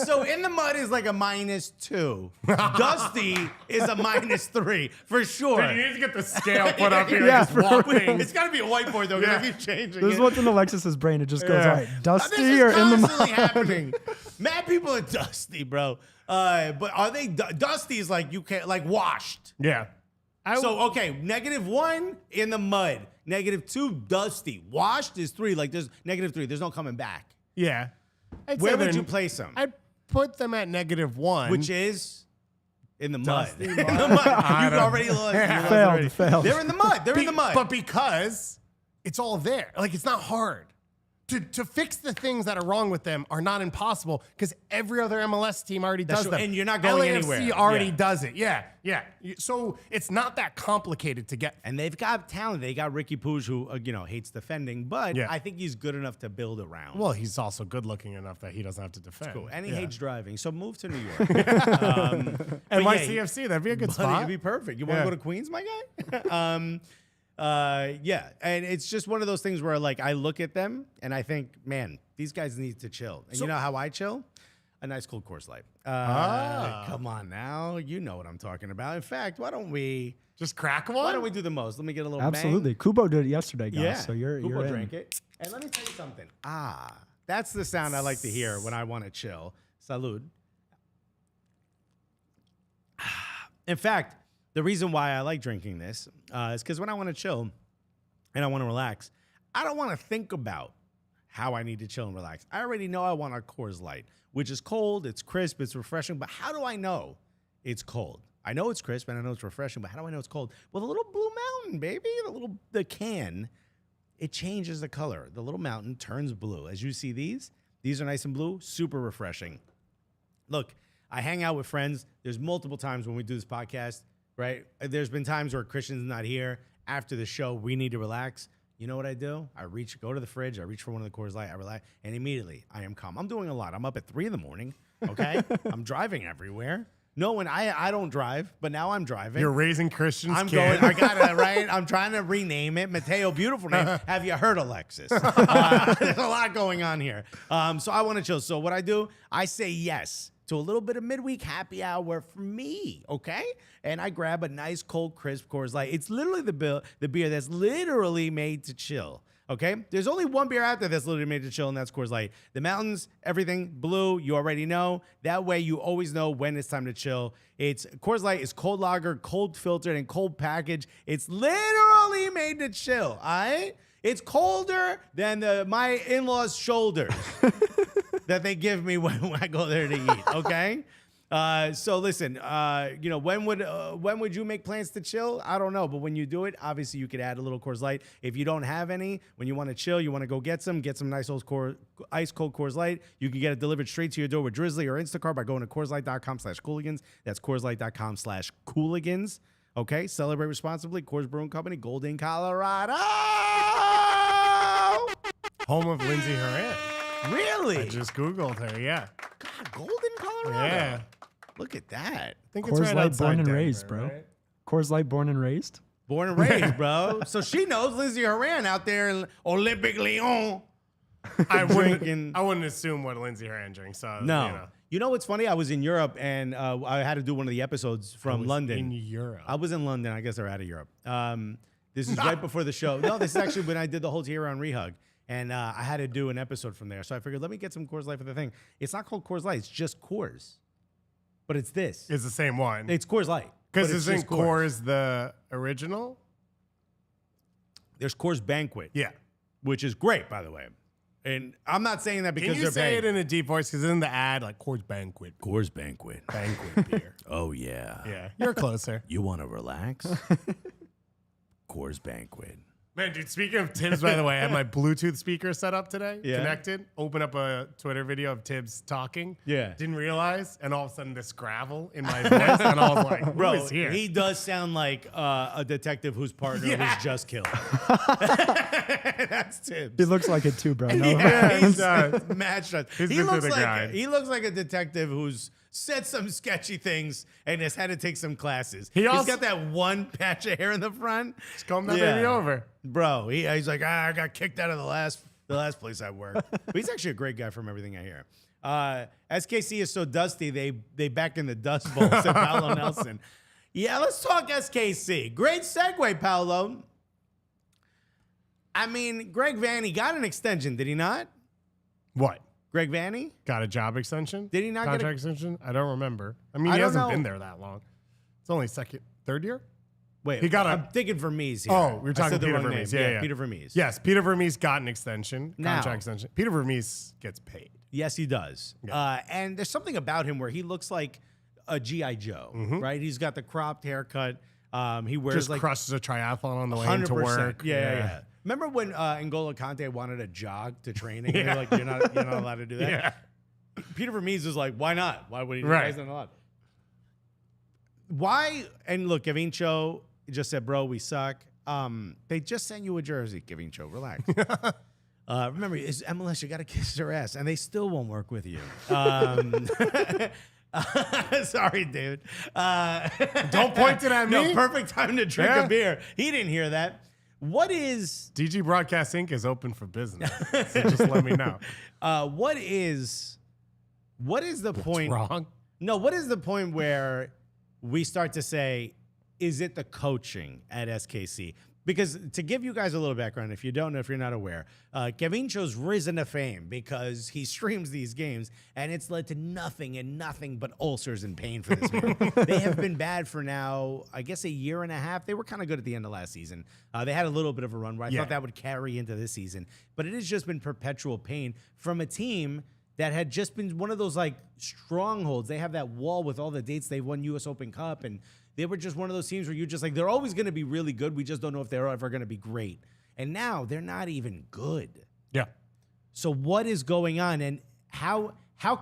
So in the mud is like a -2. Dusty is a -3 for sure.
Dude, you need to get the scale put up here.
Yeah,
and just
for
walk
real.
things.
It's got to be a whiteboard though, because I keep changing
This is
it.
what's in Alexis's brain. It just goes,
Yeah.
all right, dusty
This is
or in the
constantly
mud?
happening. Mad people are dusty, bro. But are they dusty? Is like you can't like washed.
Yeah.
So, okay, -1 in the mud. -2 dusty. Washed is 3. Like, there's -3. There's no coming back.
Yeah.
Where would you place them?
I'd put them at -1.
Which is in the mud.
Dusty
In
mud.
the mud. You've already lost. You lost already.
Failed.
They're in the mud. They're in the mud.
But because it's all there. Like, it's not hard. To fix the things that are wrong with them are not impossible because every other MLS team already does
true.
them.
And you're not going
LAFC
anywhere.
already
Yeah.
does it. Yeah, yeah. So it's not that complicated to get.
And they've got talent. They got Ricky Puig, who hates defending, but
Yeah.
I think he's good enough to build around.
Well, he's also good looking enough that he doesn't have to defend.
Cool. And he
Yeah.
hates driving, so move to New York.
NYCFC, that'd be a good
Buddy,
spot.
it'd be perfect. You want to
Yeah.
go to Queens, my guy? Yeah, and it's just one of those things where like I look at them and I think, man, these guys need to chill. And you know how I chill? A nice cold Coors Light. Come on now, you know what I'm talking about. In fact, why don't we
Just crack one?
why don't we do the most? Let me get a little
Absolutely.
bang.
Kubo did it yesterday, guys.
Yeah,
So you're
Kubo
in.
drank it. And let me tell you something. That's the sound I like to hear when I want to chill. Salud. In fact, the reason why I like drinking this is because when I want to chill and I want to relax, I don't want to think about how I need to chill and relax. I already know I want a Coors Light, which is cold, it's crisp, it's refreshing. But how do I know it's cold? I know it's crisp and I know it's refreshing, but how do I know it's cold? Well, the little Blue Mountain, baby, the can, it changes the color. The little mountain turns blue. As you see these are nice and blue, super refreshing. Look, I hang out with friends. There's multiple times when we do this podcast, right? There's been times where Christian's not here. After the show, we need to relax. You know what I do? Go to the fridge, I reach for one of the Coors Light, I relax, and immediately I am calm. I'm doing a lot. I'm up at 3 a.m, okay? I'm driving everywhere. No, when I don't drive, but now I'm driving.
You're raising Christian's
I'm
kid.
going, I got it, right? I'm trying to rename it. Mateo, beautiful name. Have you heard Alexis? There's a lot going on here. So I want to chill. So what I do, I say yes to a little bit of midweek happy hour for me, okay? And I grab a nice, cold, crisp Coors Light. It's literally the beer that's literally made to chill, okay? There's only one beer out there that's literally made to chill, and that's Coors Light. The mountains, everything, blue, you already know. That way you always know when it's time to chill. Coors Light is cold lager, cold filtered, and cold packaged. It's literally made to chill, all right? It's colder than my in-laws' shoulders that they give me when I go there to eat, okay? So listen, when would you make plans to chill? I don't know, but when you do it, obviously you could add a little Coors Light. If you don't have any, when you want to chill, you want to go get some nice old ice cold Coors Light. You can get it delivered straight to your door with Drizzly or Instacart by going to CoorsLight.com/Cooligans. That's CoorsLight.com/Cooligans. Okay, celebrate responsibly. Coors Brewing Company, Golden, Colorado.
Home of Lindsay Horan.
Really?
I just Googled her, yeah.
God, Golden, Colorado.
Yeah.
Look at that.
I think
Coors
it's right
Light
outside
born and
Denver,
raised, bro.
right?
Coors Light born and raised.
Born and raised, bro. So she knows Lindsay Horan out there in Olympic Lyon.
I
Drinking.
wouldn't assume what Lindsay Horan drinks. So,
No. You know what's funny? I was in Europe and I had to do one of the episodes from London.
In Europe.
I was in London. I guess they're out of Europe. This is right before the show. No, this is actually when I did the whole Tehran rehug. And I had to do an episode from there. So I figured, let me get some Coors Light for the thing. It's not called Coors Light. It's just Coors. But it's this.
It's the same one.
It's Coors Light.
Because
but it's
isn't
just Coors.
Coors the original?
There's Coors Banquet,
Yeah.
which is great, by the way. And I'm not saying that because
Can you
they're
say
paying.
it in a deep voice? Because in the ad, like Coors Banquet.
Coors Banquet.
Banquet beer.
Oh, yeah.
Yeah. You're closer.
You want to relax? Coors Banquet.
Man, dude, speaking of Tibbs, by the way, I had my Bluetooth speaker set up today,
Yeah.
connected. Open up a Twitter video of Tibbs talking.
Yeah.
Didn't realize, and all of a sudden this gravel in my voice, and I was like, who
Bro,
is here?
he does sound like a detective whose partner was just killed. That's Tibbs.
He looks like it too, bro. No
Yeah,
offense.
he's matched us.
He's
He
been through
looks
the
like
grind.
he looks like a detective who's said some sketchy things and has had to take some classes.
He
He's
also-
got that one patch of hair in the front.
Just comb that
Yeah.
baby over.
Bro, he's like, I got kicked out of the last place I worked. But he's actually a great guy from everything I hear. SKC is so dusty, they back in the dust bowl, said Paolo Nelson. Yeah, let's talk SKC. Great segue, Paolo. I mean, Greg Vanny got an extension, did he not?
What?
Greg Vanny?
Got a job extension?
Did he not get a-
Contract extension? I don't remember. I mean,
I
he
don't
hasn't
know.
been there that long. It's only third year?
Wait,
He got a-
I'm thinking Vermees here.
Oh, we're
I
talking
said the
Peter
wrong
Vermees.
name.
Yeah, yeah.
Peter Vermees.
Yes, Peter Vermees got an extension,
Now-
contract extension. Peter Vermees gets paid.
Yes, he does. And there's something about him where he looks like a G.I. Joe, right? He's got the cropped haircut. He wears
Just
like
crushes a triathlon on the way
100%.
into work.
Yeah. Remember when N'Golo Kante wanted to jog to training? And they're like, you're not allowed to do that.
Yeah.
Peter Vermees was like, why not? Why would he?
Right.
He's not allowed. Why? And look, Kevincho just said, bro, we suck. They just sent you a jersey, Kevincho. Relax. Remember, it's MLS. You got to kiss their ass, and they still won't work with you. Sorry, dude.
Don't point it at
No,
me.
perfect time to drink a beer. He didn't hear that. What is
DG Broadcast Inc. is open for business. So just let me know.
what is the point?
Wrong.
No, what is the point where we start to say, is it the coaching at SKC? Because to give you guys a little background, if you don't know, if you're not aware, Kevincho's risen to fame because he streams these games, and it's led to nothing but ulcers and pain for this man. They have been bad for now, I guess, a year and a half. They were kind of good at the end of last season. They had a little bit of a run where I thought that would carry into this season, but it has just been perpetual pain from a team that had just been one of those like strongholds. They have that wall with all the dates they've won U.S. Open Cup, and they were just one of those teams where you're just like, they're always going to be really good. We just don't know if they're ever going to be great. And now they're not even good.
Yeah.
So what is going on? And how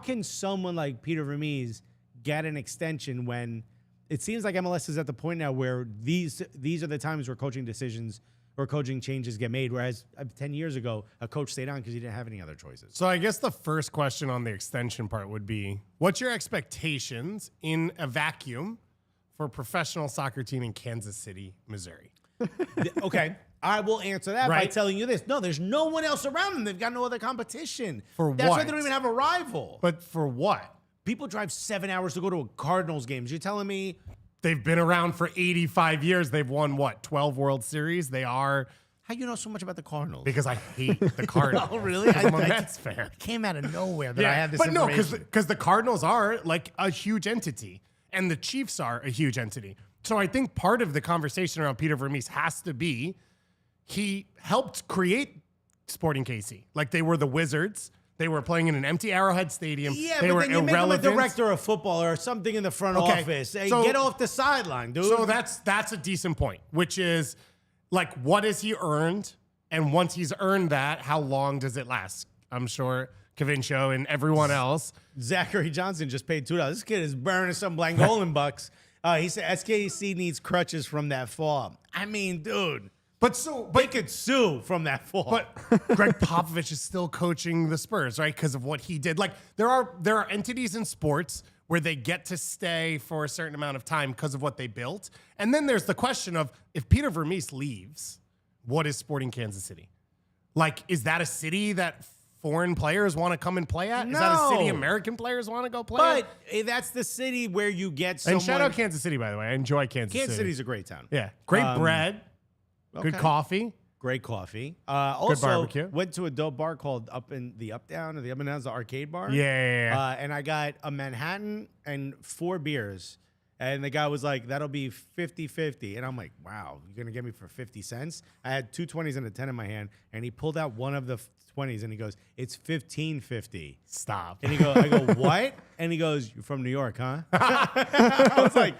can someone like Peter Vermees get an extension when it seems like MLS is at the point now where these are the times where coaching decisions or coaching changes get made, whereas 10 years ago, a coach stayed on because he didn't have any other choices.
So I guess the first question on the extension part would be, what's your expectations in a vacuum for a professional soccer team in Kansas City, Missouri?
Okay, I will answer that by
Right.
telling you this. No, there's no one else around them. They've got no other competition.
For
That's why
what?
they don't even have a rival.
But for what?
People drive 7 hours to go to a Cardinals game. You're telling me
They've been around for 85 years. They've won, what, 12 World Series? They are,
how you know so much about the Cardinals?
because I hate the Cardinals.
Oh, really?
I'm a Mets fan.
It came out of nowhere that I had this
but no,
information.
because the Cardinals are like a huge entity, and the Chiefs are a huge entity. So I think part of the conversation around Peter Vermees has to be he helped create Sporting KC. Like they were the Wizards. They were playing in an empty Arrowhead Stadium.
Yeah,
they
but
were
then you make him a
irrelevant.
director of football or something in the front
Okay,
office. Hey,
so-
get off the sideline, dude.
So that's a decent point, which is like, what has he earned? And once he's earned that, how long does it last? I'm sure Kevincho and everyone else.
Zachary Johnson just paid $2. This kid is burning some Blangolan bucks. He said SKC needs crutches from that fall. I mean, dude, they could sue from that fall.
But Greg Popovich is still coaching the Spurs, right? Because of what he did. Like there are entities in sports where they get to stay for a certain amount of time because of what they built. And then there's the question of if Peter Vermees leaves, what is Sporting Kansas City? Like, is that a city that foreign players want to come and play at? Is that a city
No.
American players want to go play at?
But that's the city where you get someone.
And shout out Kansas City, by the way. I enjoy Kansas
Kansas
City.
City's a great town.
Yeah. Great bread, good
okay.
coffee.
Great coffee. Also,
barbecue.
went to a dope bar called Up and Down, or the Up and Down's the arcade bar.
Yeah.
And I got a Manhattan and 4 beers. And the guy was like, that'll be 50-50. And I'm like, wow, you're going to get me for 50 cents? I had 2 20s and a 10 in my hand. And he pulled out one of the 20s and he goes, it's 15.50.
Stop.
And I go, what? And he goes, you're from New York, huh? I was like,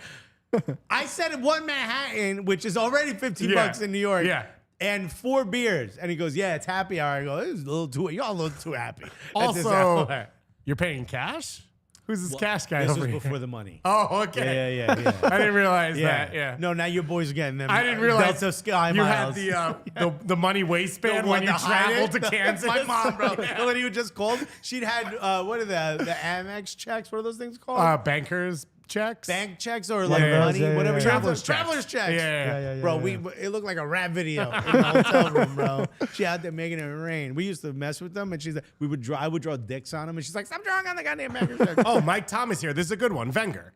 I said one Manhattan, which is already 15
Yeah.
bucks in New York.
Yeah.
And 4 beers. And he goes, yeah, it's happy hour. I go, this is a little too, y'all a little too happy. at this
Also,
hour."
you're paying cash? Who's this cash guy
This
over
was
here?
before the money.
Oh, okay.
Yeah.
I didn't realize that. Yeah.
No, now your boys are getting them.
I didn't realize
Delta Sky
you
miles.
had the money waistband when you
to hide
traveled
it.
to Kansas.
My mom, bro.
Yeah.
When you just called, she'd had what are the Amex checks? What are those things called?
Bankers checks.
Bank checks or like
yeah,
money,
yeah,
whatever.
yeah.
Travelers checks.
Yeah.
Bro, it looked like a rap video in the hotel room, bro. She out there making it rain. We used to mess with them, and she's like, I would draw dicks on them, and she's like, stop drawing on the goddamn banker's check.
Oh, Mike Thomas here. This is a good one. Wenger.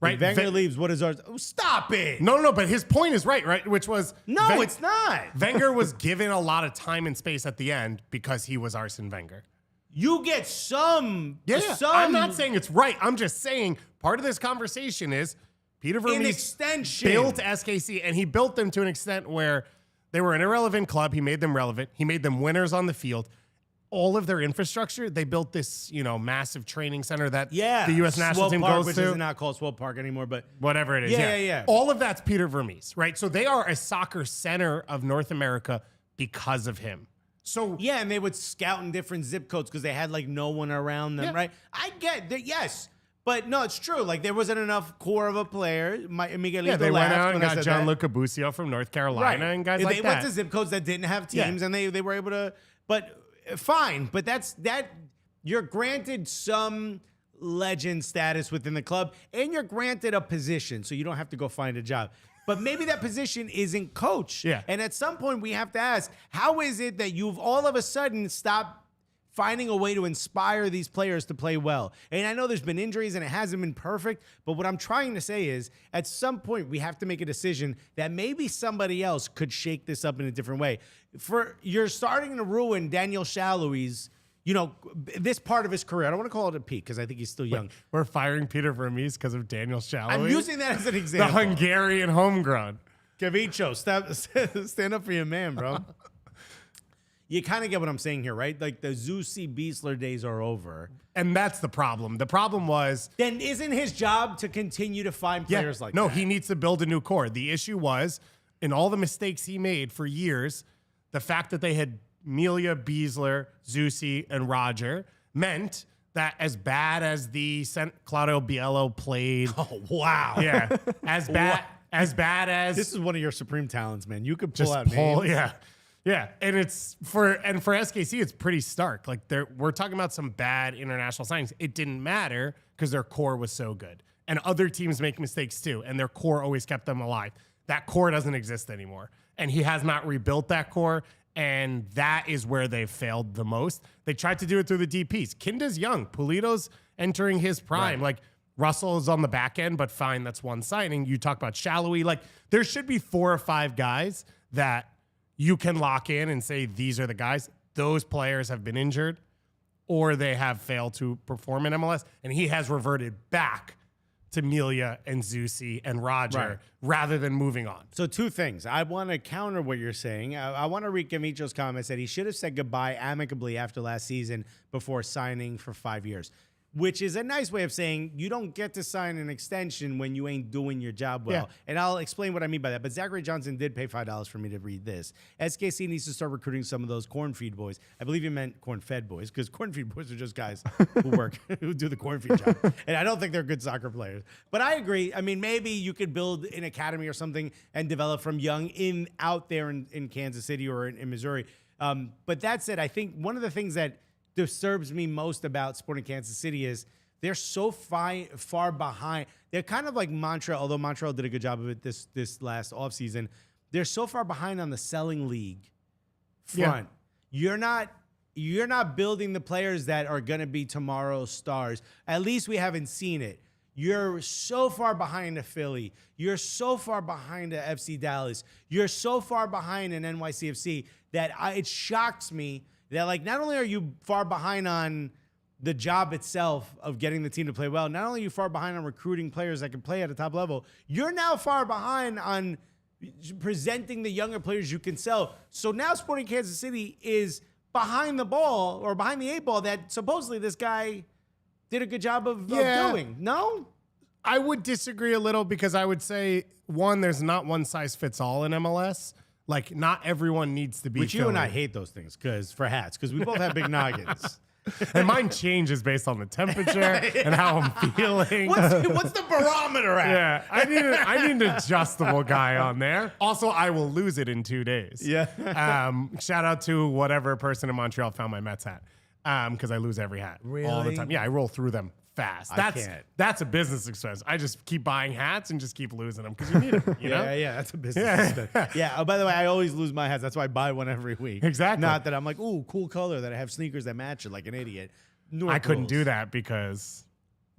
Right?
Wenger leaves. What is ours? Oh, stop it.
No, but his point is right? Which was
No, it's not.
Wenger was given a lot of time and space at the end because he was Arsene Wenger.
You get some.
Yeah. I'm not saying it's right. I'm just saying part of this conversation is Peter
In
Vermees
extension.
built SKC, and he built them to an extent where they were an irrelevant club. He made them relevant. He made them winners on the field. All of their infrastructure, they built this, massive training center that the U.S. national
Swope
team
Park,
goes
which
to.
is not called Swope Park anymore, but
Whatever it is.
Yeah.
All of that's Peter Vermees, right? So they are a soccer center of North America because of him. So
yeah, and they would scout in different zip codes because they had like no one around them,
Yeah.
right? I get that, yes. But no, it's true. Like there wasn't enough core of a player. Miguelito
they went out and
when I
got
said
Gianluca Busio from North Carolina and guys like
they
that.
went to zip codes that didn't have teams, and they were able to. But fine. But that you're granted some legend status within the club, and you're granted a position, so you don't have to go find a job. But maybe that position isn't coach.
Yeah.
And at some point, we have to ask, how is it that you've all of a sudden stopped finding a way to inspire these players to play well? And I know there's been injuries and it hasn't been perfect, but what I'm trying to say is at some point we have to make a decision that maybe somebody else could shake this up in a different way. You're starting to ruin Daniel Shalhoub's, this part of his career. I don't want to call it a peak because I think he's still young.
We're firing Peter Vermees because of Daniel Shalhoub.
I'm using that as an
the
example.
Hungarian homegrown.
Kevincho, stand up for your man, bro. You kind of get what I'm saying here, right? Like the Zusi Beasler days are over.
And that's the problem. The problem was...
Then isn't his job to continue to find players like
no,
that?
he needs to build a new core. The issue was, in all the mistakes he made for years, the fact that they had Melia, Beasler, Zusi, and Roger meant that as bad as the Claudio Biello played...
Oh, wow.
Yeah. As bad as...
This is one of your supreme talents, man. You could pull
just
out names.
yeah. Yeah, and for SKC, it's pretty stark. Like we're talking about some bad international signings. It didn't matter because their core was so good, and other teams make mistakes too, and their core always kept them alive. That core doesn't exist anymore, and he has not rebuilt that core, and that is where they've failed the most. They tried to do it through the DPS. Kinda's young, Pulido's entering his prime.
Right.
Like Russell is on the back end, but fine, that's one signing. You talk about Shallowy. Like there should be 4 or 5 guys that you can lock in and say, these are the guys. Those players have been injured or they have failed to perform in MLS. And he has reverted back to Melia and Zusi and Roger rather than moving on.
So 2 things. I want to counter what you're saying. I want to read Kevincho's comments that he should have said goodbye amicably after last season before signing for 5 years, which is a nice way of saying you don't get to sign an extension when you ain't doing your job well.
Yeah.
And I'll explain what I mean by that. But Zachary Johnson did pay $5 for me to read this. SKC needs to start recruiting some of those corn feed boys. I believe you meant corn fed boys because corn feed boys are just guys who do the corn feed job. And I don't think they're good soccer players. But I agree. I mean, maybe you could build an academy or something and develop from young out there in Kansas City or in Missouri. But that said, I think one of the things that disturbs me most about Sporting Kansas City is they're so far behind. They're kind of like Montreal, although Montreal did a good job of it this last offseason. They're so far behind on the selling league front. Yeah. You're not building the players that are going to be tomorrow's stars. At least we haven't seen it. You're so far behind a Philly. You're so far behind a FC Dallas. You're so far behind an NYCFC that it shocks me that, like, not only are you far behind on the job itself of getting the team to play well, not only are you far behind on recruiting players that can play at a top level, you're now far behind on presenting the younger players you can sell. So now Sporting Kansas City is behind the ball or behind the 8 ball that supposedly this guy did a good job of doing. No?
I would disagree a little because I would say, one, there's not one size fits all in MLS. Like, not everyone needs to be
Which you and I hate those things for hats, because we both have big noggins.
And mine changes based on the temperature and how I'm feeling.
What's the barometer at?
Yeah, I need an adjustable guy on there. Also, I will lose it in 2 days.
Yeah.
Shout out to whatever person in Montreal found my Mets hat. Because I lose every hat all the
Really?
time. Yeah, I roll through them fast.
can't.
That's a business expense. I just keep buying hats and just keep losing them because you need them. You know?
Yeah, that's a business expense. Yeah. Oh, by the way, I always lose my hats. That's why I buy one every week.
Exactly.
Not that I'm like, ooh, cool color, that I have sneakers that match it like an idiot.
I couldn't do that because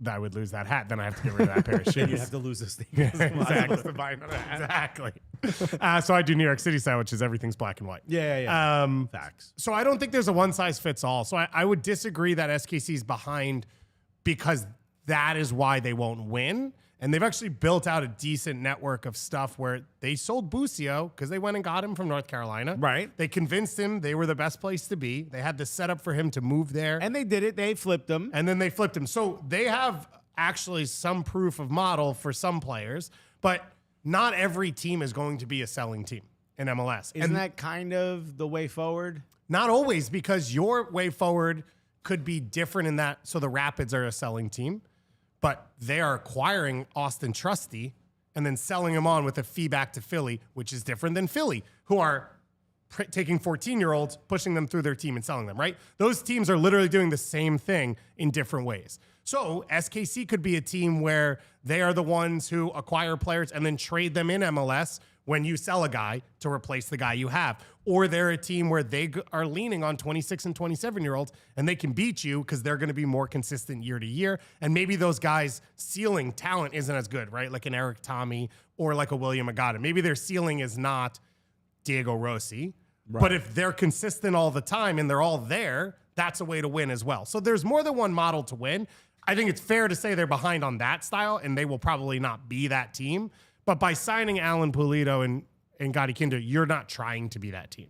I would lose that hat. Then I have to get rid of that pair of shoes.
Then you have to lose the sneakers.
Exactly.
To buy another hat.
Exactly. So I do New York City style, which is everything's black and white.
Yeah. Facts.
So I don't think there's a one size fits all. So I would disagree that SKC is behind because that is why they won't win. And they've actually built out a decent network of stuff where they sold Busio because they went and got him from North Carolina.
Right.
They convinced him they were the best place to be. They had the setup for him to move there.
And they did it. They flipped him.
And then they flipped him. So they have actually some proof of model for some players, but not every team is going to be a selling team in MLS.
Isn't that kind of the way forward?
Not always, because your way forward could be different in that. So the Rapids are a selling team, but they are acquiring Austin Trusty and then selling him on with a fee back to Philly, which is different than Philly, who are taking 14-year-olds, pushing them through their team and selling them, right? Those teams are literally doing the same thing in different ways. So SKC could be a team where they are the ones who acquire players and then trade them in MLS when you sell a guy to replace the guy you have. Or they're a team where they are leaning on 26 and 27-year-olds and they can beat you because they're going to be more consistent year to year. And maybe those guys' ceiling talent isn't as good, right? Like an Eric Tommy or like a William Agata. Maybe their ceiling is not Diego Rossi. Right. But if they're consistent all the time and they're all there, that's a way to win as well. So there's more than one model to win. I think it's fair to say they're behind on that style, and they will probably not be that team. But by signing Alan Pulido and Gotti Kinder, you're not trying to be that team.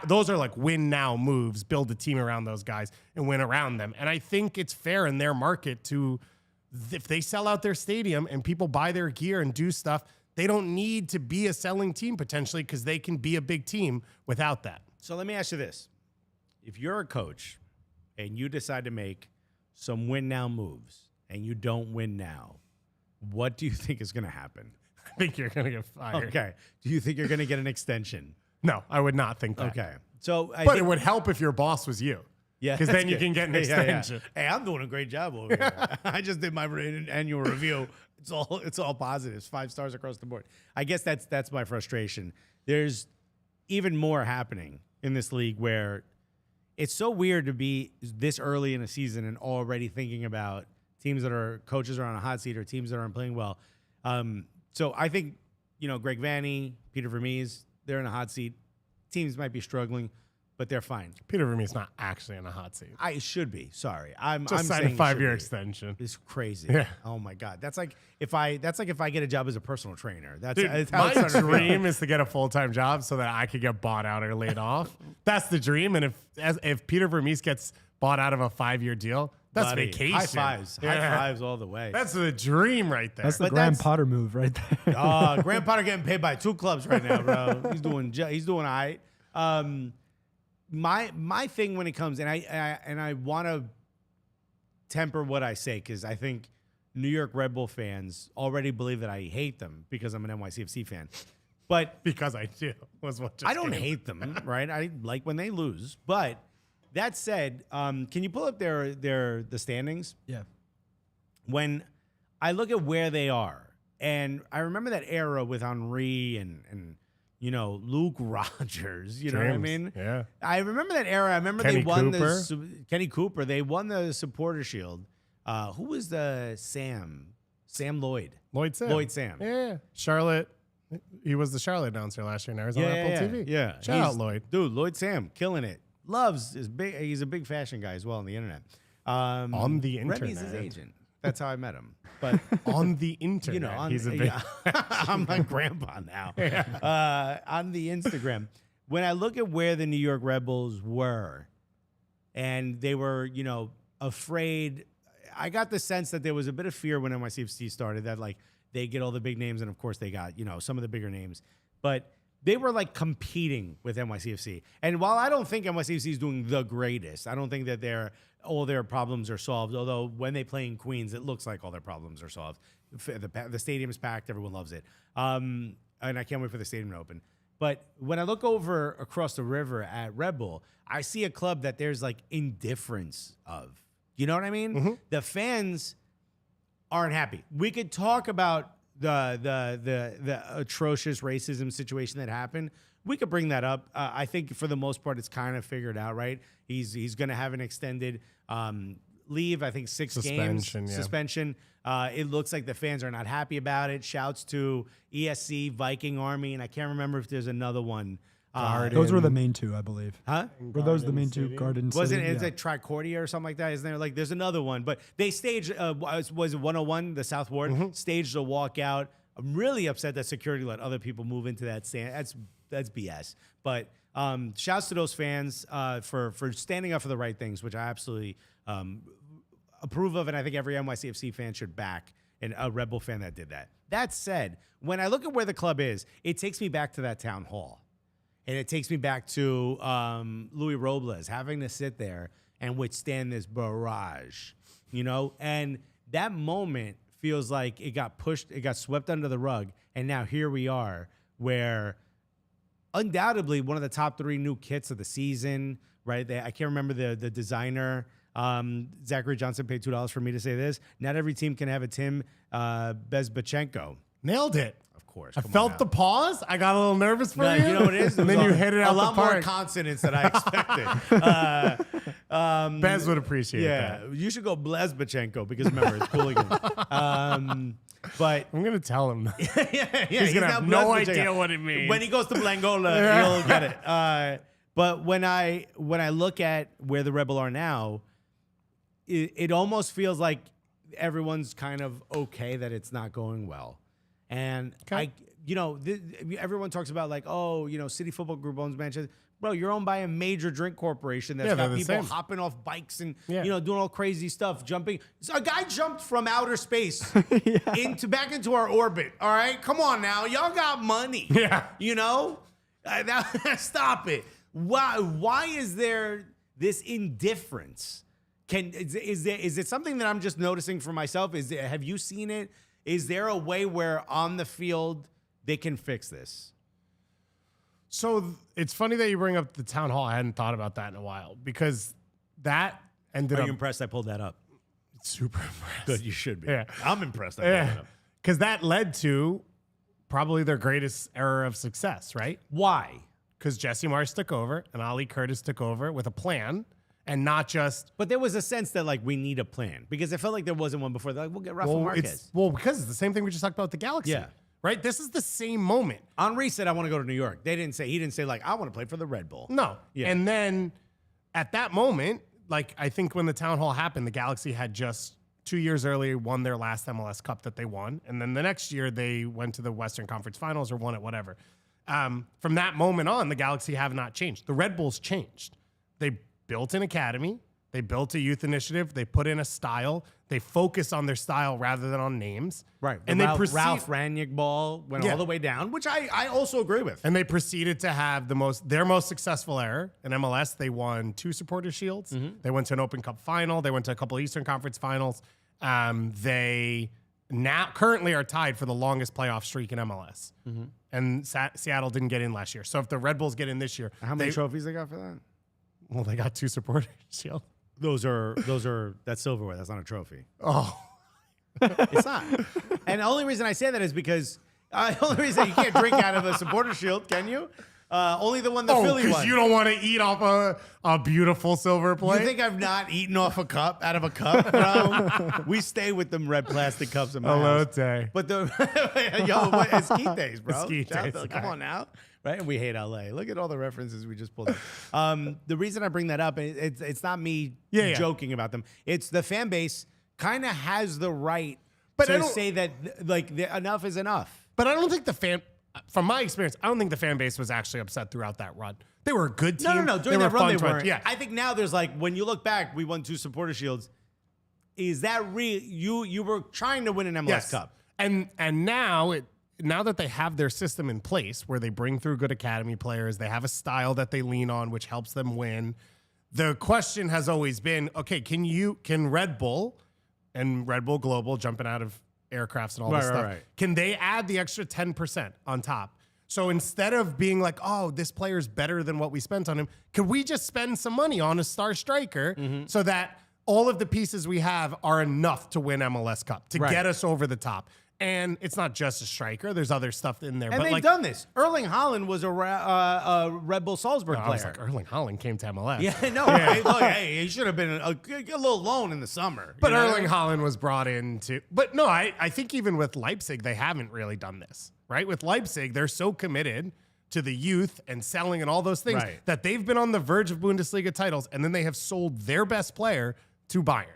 Those are like win now moves, build a team around those guys and win around them. And I think it's fair in their market to, if they sell out their stadium and people buy their gear and do stuff, they don't need to be a selling team potentially because they can be a big team without that.
So let me ask you this. If you're a coach and you decide to make some win now moves and you don't win now, what do you think is going to happen?
I think you're going to get fired.
Okay. Do you think you're going to get an extension?
No, I would not think that.
Okay. So,
but it would help if your boss was you.
Yeah,
because then you can get an extension.
Yeah. Hey, I'm doing a great job over here. I just did my annual review. It's all positives, 5 stars across the board. I guess that's my frustration. There's even more happening in this league where it's so weird to be this early in a season and already thinking about teams that are coaches are on a hot seat or teams that aren't playing well. So I think Greg Vanny, Peter Vermees, they're in a hot seat. Teams might be struggling, but they're fine.
Peter Vermees not actually in a hot seat.
I should be. Sorry, I'm
signed a 5-year extension.
It's crazy.
Yeah.
Oh my God. That's like if I get a job as a personal trainer. That's
how my dream is to get a full-time job so that I could get bought out or laid off. That's the dream. And if Peter Vermees gets bought out of a 5-year deal, that's vacation.
High fives.
Yeah.
High fives all the way.
That's the dream right there.
That's the Graham Potter move right there.
Graham Potter getting paid by 2 clubs right now, bro. He's doing all right. My thing when it comes, and I want to temper what I say because I think New York Red Bull fans already believe that I hate them because I'm an NYCFC fan. But
because I do was what just
I don't hate them, right? I like when they lose. But that said, can you pull up the standings?
Yeah.
When I look at where they are, and I remember that era with Henry and Luke Rogers, you know what I mean?
Yeah.
I remember that era. I remember
Kenny
they won
Cooper.
Kenny Cooper. They won the Supporter Shield. Who was the Sam Lloyd?
Lloyd Sam. Yeah. Charlotte. He was the Charlotte announcer last year. Now he's on Apple TV.
Yeah.
Shout out Lloyd.
Dude, Lloyd Sam, killing it. He's a big fashion guy as well on the internet.
On the internet.
Remy's his agent. That's how I met him. But
on the internet, he's a big.
I'm my grandpa now. Yeah. On the Instagram, when I look at where the New York Red Bulls were, and they were, afraid. I got the sense that there was a bit of fear when NYCFC started that like they get all the big names, and of course they got some of the bigger names, but they were like competing with NYCFC. And while I don't think NYCFC is doing the greatest, I don't think that all their problems are solved. Although when they play in Queens, it looks like all their problems are solved. The stadium's packed. Everyone loves it. And I can't wait for the stadium to open. But when I look over across the river at Red Bull, I see a club that there's like indifference of. You know what I mean? Mm-hmm. The fans aren't happy. We could talk about the atrocious racism situation that happened. We could bring that up. I think for the most part, it's kind of figured out, right? He's going to have an extended leave. I think 6 games suspension. It looks like the fans are not happy about it. Shouts to ESC, Viking Army, and I can't remember if there's another one
Those were the main two, I believe.
Huh?
Were those the main two? Garden City?
Wasn't it? It's
Yeah.
like Tricordia or something like that, isn't there? Like, there's another one, but they staged. Was it 101? The South Ward staged a walkout. I'm really upset that security let other people move into that stand. That's BS. But shouts to those fans for standing up for the right things, which I absolutely approve of, and I think every NYCFC fan should back a Red Bull fan that did that. That said, when I look at where the club is, it takes me back to that town hall. And it takes me back to Louis Robles having to sit there and withstand this barrage, And that moment feels like it got pushed, it got swept under the rug. And now here we are, where undoubtedly one of the top 3 new kits of the season, right? I can't remember the designer. Zachary Johnson paid $2 for me to say this. Not every team can have a Tim Bezbachenko.
Nailed it.
Of course.
I felt the pause. I got a little nervous for you.
You know what it is?
And then you hit it out
a lot
the park.
more consonants than I expected.
Bez would appreciate that.
You should go Blesbachenko because remember, it's Cooligans. But
I'm going to tell him.
he's
He's going to have no idea what it means.
When he goes to Blangola, he'll get it. But when I look at where the Rebel are now, it almost feels like everyone's kind of okay that it's not going well. And everyone talks about like, City Football Group owns Manchester. Bro, you're owned by a major drink corporation that's got people hopping off bikes and doing all crazy stuff, jumping. So a guy jumped from outer space back into our orbit. All right, come on now, y'all got money.
Yeah,
Stop it. Why is there this indifference? Is it something that I'm just noticing for myself? Have you seen it? Is there a way where on the field they can fix this?
So it's funny that you bring up the town hall. I hadn't thought about that in a while because that ended up.
Are you impressed I pulled that up?
Super impressed.
Good, you should be.
Yeah.
I'm impressed I pulled that up.
Because that led to probably their greatest era of success, right?
Why?
Because Jesse Marsh took over and Ali Curtis took over with a plan. And not just...
But there was a sense that, like, we need a plan. Because it felt like there wasn't one before. They're like, we'll get Rafa Marquez.
Because it's the same thing we just talked about with the Galaxy.
Yeah.
Right? This is the same moment.
Henry said, I want to go to New York. He didn't say, like, I want to play for the Red Bull.
No.
Yeah.
And then at that moment, like, I think when the town hall happened, the Galaxy had just 2 years earlier won their last MLS Cup that they won. And then the next year, they went to the Western Conference Finals or won it, whatever. From that moment on, the Galaxy have not changed. The Red Bulls changed. They built an academy. They built a youth initiative. They put in a style. They focus on their style rather than on names.
Right.
And
Ralph Rangnick ball went all the way down, which I also agree with.
And they proceeded to have their most successful era in MLS. They won 2 Supporter Shields. Mm-hmm. They went to an Open Cup final. They went to a couple of Eastern Conference finals. They now currently are tied for the longest playoff streak in MLS. Mm-hmm. And Seattle didn't get in last year. So if the Red Bulls get in this year,
how many trophies they got for that?
Well, they got 2 Supporter Shields.
That's silverware. That's not a trophy.
Oh,
it's not. And the only reason I say that is because the only reason you can't drink out of a Supporter Shield, can you? Only the one the Philly
because
won.
you don't want to eat off a beautiful silver plate.
You think I've not eaten off a cup out of a cup, bro? We stay with them red plastic cups in my house. But it's Skeet days, bro. Come on now. Right? And we hate LA. Look at all the references we just pulled up. The reason I bring that up, it's not me joking about them. It's the fan base kind of has the right to say that enough is enough.
But I don't think from my experience, I don't think the fan base was actually upset throughout that run. They were a good team.
No. During that run, they weren't.
Yeah.
I think now there's when you look back, we won 2 Supporter Shields. Is that real? You were trying to win an MLS Cup.
And now that they have their system in place where they bring through good academy players, they have a style that they lean on, which helps them win. The question has always been, okay, can Red Bull and Red Bull Global jumping out of aircrafts and all this stuff, can they add the extra 10% on top? So instead of being like, oh, this player's better than what we spent on him, could we just spend some money on a star striker so that all of the pieces we have are enough to win MLS Cup, to get us over the top? And it's not just a striker. There's other stuff in there.
And they've done this. Erling Haaland was a Red Bull Salzburg player.
I was like, Erling Haaland came to MLS.
Yeah, no. Hey, he should have been a little loan in the summer.
But Erling Haaland was brought in to... But no, I think even with Leipzig, they haven't really done this, right? With Leipzig, they're so committed to the youth and selling and all those things
Right.
that they've been on the verge of Bundesliga titles, and then they have sold their best player to Bayern.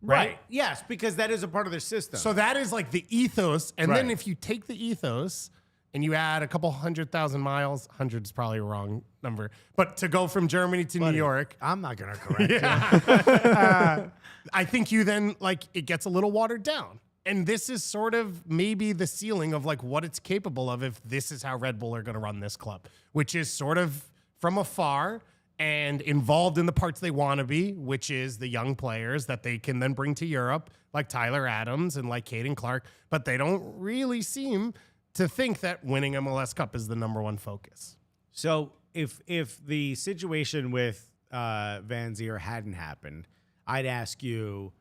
Right?
Yes, because that is a part of their system.
So that is like the ethos. And then
Right.
if you take the ethos and you add a couple 100,000 miles, 100 is probably a wrong number, but to go from Germany to New York,
I'm not going to correct you.
I think you then like it gets a little watered down. And this is sort of maybe the ceiling of like what it's capable of if this is how Red Bull are going to run this club, which is sort of from afar and involved in the parts they want to be, which is the young players that they can then bring to Europe, like Tyler Adams and like Caden Clark. But they don't really seem to think that winning MLS Cup is the number one focus.
So if the situation with Van Zier hadn't happened, I'd ask you,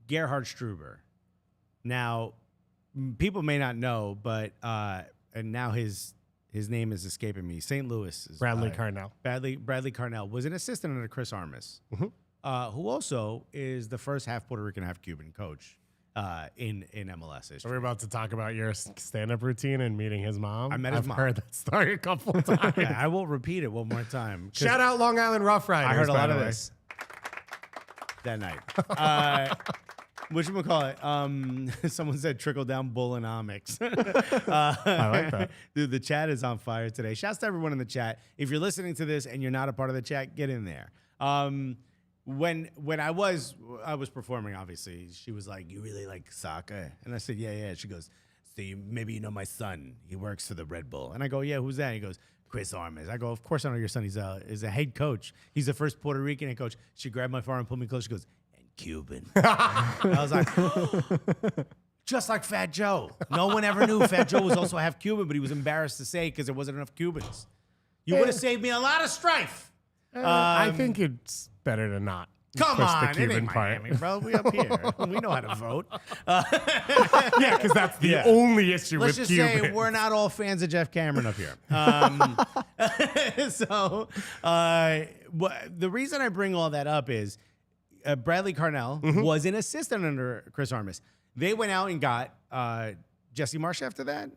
Gerhard Struber. Now, people may not know, but and now his name is escaping me. St. Louis is
Bradley Carnell.
Bradley Carnell was an assistant under Chris Armas, who also is the first half Puerto Rican, half Cuban coach in MLS history.
Are we about to talk about your stand-up routine and meeting his mom?
I met his mom.
I've heard that story a couple of times.
Yeah, I will repeat it one more time. 'Cause
Shout out Long Island Rough Riders.
I heard a
by
lot
the
of
way.
this that night. Whatchamacallit? Someone said trickle down bullinomics.
I like that.
Dude, the chat is on fire today. Shouts to everyone in the chat. If you're listening to this and you're not a part of the chat, get in there. When I was performing, obviously, she was like, "You really like soccer?" And I said, "Yeah." She goes, "So maybe you know my son. He works for the Red Bull." And I go, "Yeah, who's that?" And he goes, "Chris Armas." I go, "Of course I know your son. He's a head coach. He's the first Puerto Rican head coach." She grabbed my arm and pulled me close. She goes, "And Cuban." I was like, just like Fat Joe. No one ever knew Fat Joe was also half Cuban, but he was embarrassed to say because there wasn't enough Cubans. You would have saved me a lot of strife.
I think it's better to not
Come
push
on,
the
it
Cuban
ain't
part.
Miami, bro. We up here. We know how to vote.
Yeah, because that's the
Yeah.
only issue
Let's
with
just say
Cubans.
we're not all fans of Jeff Cameron up here. So the reason I bring all that up is Bradley Carnell was an assistant under Chris Armas. They went out and got Jesse Marsh after that.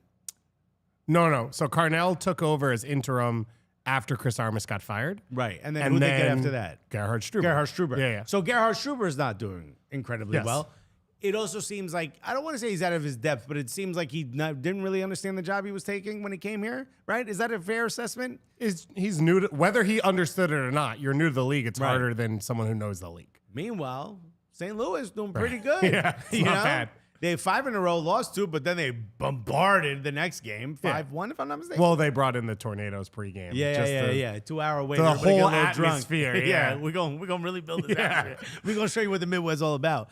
No. So Carnell took over as interim after Chris Armas got fired.
Right. And then who they get after that?
Gerhard Struber.
Gerhard Struber.
Yeah.
So Gerhard Struber is not doing incredibly
Yes.
well. It also seems like, I don't want to say he's out of his depth, but it seems like he didn't really understand the job he was taking when he came here, right? Is that a fair assessment?
He's new to, whether he understood it or not, you're new to the league. It's
Right.
harder than someone who knows the league.
Meanwhile, St. Louis doing pretty good.
Yeah, it's not bad.
They 5 in a row, lost 2, but then they bombarded the next game, 5-1, if I'm not mistaken.
Well, they brought in the Tornadoes pregame.
Yeah. 2 hour wait.
the
everybody get
whole
a little drunk.
atmosphere, yeah.
we're going to really build this
Yeah.
atmosphere. We're going to show you what the Midwest is all about.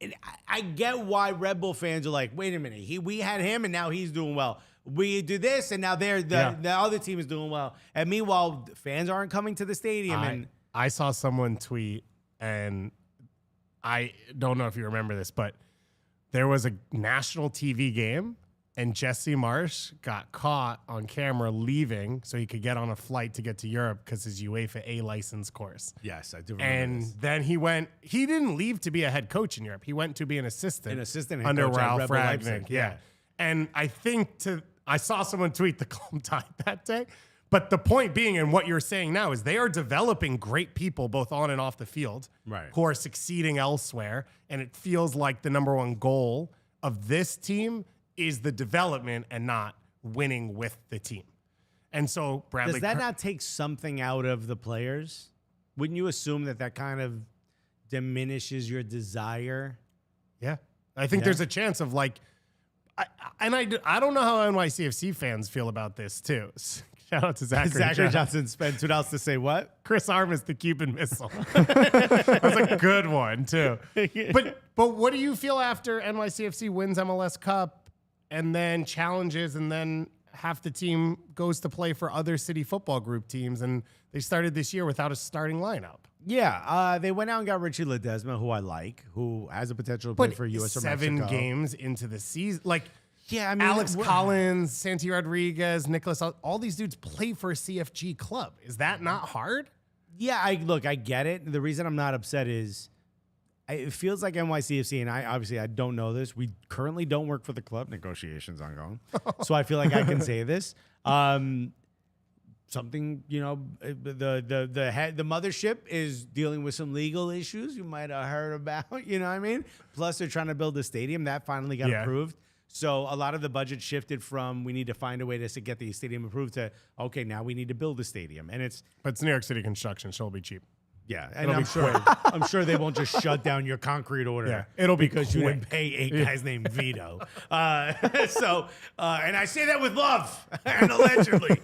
And I get why Red Bull fans are like, wait a minute, we had him and now he's doing well. We do this and now the other team is doing well. And meanwhile, fans aren't coming to the stadium.
I saw someone tweet, and I don't know if you remember this, but there was a national TV game, and Jesse Marsh got caught on camera leaving so he could get on a flight to get to Europe because his UEFA A license course.
Yes, I do remember
And
this.
then he didn't leave to be a head coach in Europe. He went to be an assistant.
head
under
coach at
Ralph
Red Bull
Ragnick.
Leipzig,
Yeah. And I think I saw someone tweet the calm tide that day. But the point being, and what you're saying now, is they are developing great people both on and off the field,
Right.
who are succeeding elsewhere. And it feels like the number one goal of this team is the development and not winning with the team. And so Bradley,
Does that not take something out of the players? Wouldn't you assume that kind of diminishes your desire?
yeah, I think there's a chance of like, I don't know how NYCFC fans feel about this too. Shout out to Zachary
Johnson spent $2 to say what?
Chris Armas, the Cuban Missile. That's a good one too. But what do you feel after NYCFC wins MLS Cup and then challenges, and then half the team goes to play for other city football group teams, and they started this year without a starting lineup?
Yeah, they went out and got Richie Ledesma, who I like, who has a potential to play
But
for U.S. or
7
Mexico.
games into the season, like.
Yeah, I mean,
Alex Collins, Santi Rodriguez, Nicholas, all these dudes play for a CFG club. Is that not hard?
Yeah, I get it. The reason I'm not upset is it feels like NYCFC, and I don't know this. We currently don't work for the club. Negotiations ongoing. So I feel like I can say this. something, the mothership is dealing with some legal issues you might have heard about, you know what I mean? Plus they're trying to build a stadium that finally got approved. So a lot of the budget shifted from we need to find a way to get the stadium approved to, okay, now we need to build a stadium. And
But it's New York City construction, so it'll be cheap.
Yeah, and I'm sure they won't just shut down your concrete order.
Yeah, it'll be
because you didn't pay 8 guys named Vito. And I say that with love and allegedly.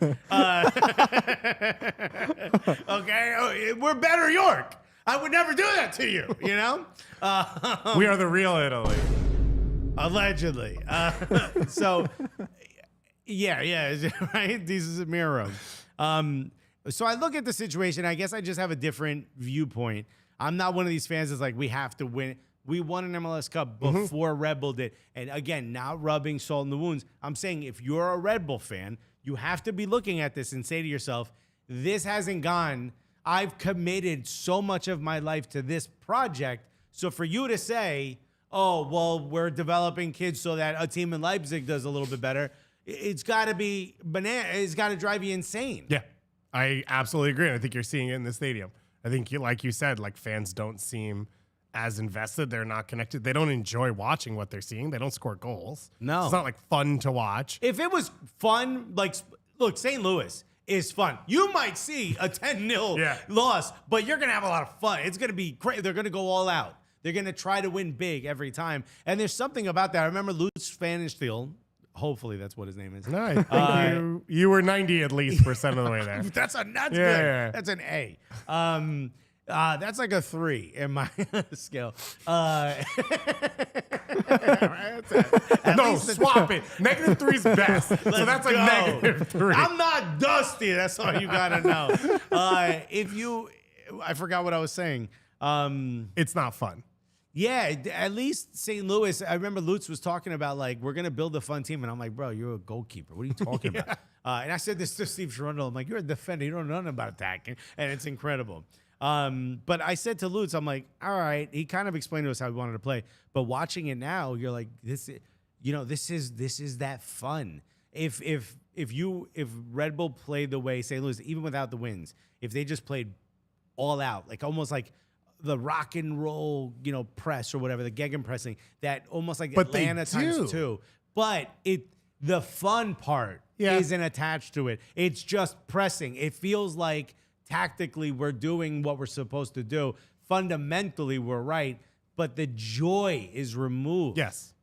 Okay, we're better York. I would never do that to you. You know,
we are the real Italy.
Allegedly. Yeah, right. This is a mirror. So I look at the situation. I guess I just have a different viewpoint. I'm not one of these fans that's like, we have to win. We won an MLS Cup before Red Bull did. And again, not rubbing salt in the wounds. I'm saying if you're a Red Bull fan, you have to be looking at this and say to yourself, this hasn't gone. I've committed so much of my life to this project. So for you to say, oh, well, we're developing kids so that a team in Leipzig does a little bit better, it's got to be banana. It's got to drive you insane.
Yeah. I absolutely agree. I think you're seeing it in the stadium. I think, like you said, like fans don't seem as invested. They're not connected. They don't enjoy watching what they're seeing. They don't score goals.
No.
It's not like fun to watch.
If it was fun, like, look, St. Louis is fun. You might see a 10-0 loss, but you're going to have a lot of fun. It's going to be great. They're going to go all out. They're going to try to win big every time. And there's something about that. I remember Lutz Pfannenstiel. Hopefully that's what his name is.
No, I think you were 90 at least % of the way there.
That's good.
Yeah.
That's an A. That's like a 3 in my scale.
Swap it. -3 is best. So that's like -3.
I'm not dusty. That's all you gotta know. I forgot what I was saying.
It's not fun.
Yeah, at least St. Louis. I remember Lutz was talking about like we're gonna build a fun team, and I'm like, bro, you're a goalkeeper. What are you talking about? And I said this to Steve Sharundle. I'm like, you're a defender. You don't know nothing about attacking, and it's incredible. But I said to Lutz, I'm like, all right. He kind of explained to us how he wanted to play, but watching it now, you're like, this is that fun. If Red Bull played the way St. Louis, even without the wins, if they just played all out, like almost like the rock and roll, press or whatever, the gegenpressing, that almost like Atlanta times 2. But the fun part isn't attached to it. It's just pressing. It feels like tactically we're doing what we're supposed to do. Fundamentally, we're right, but the joy is removed.
Yes.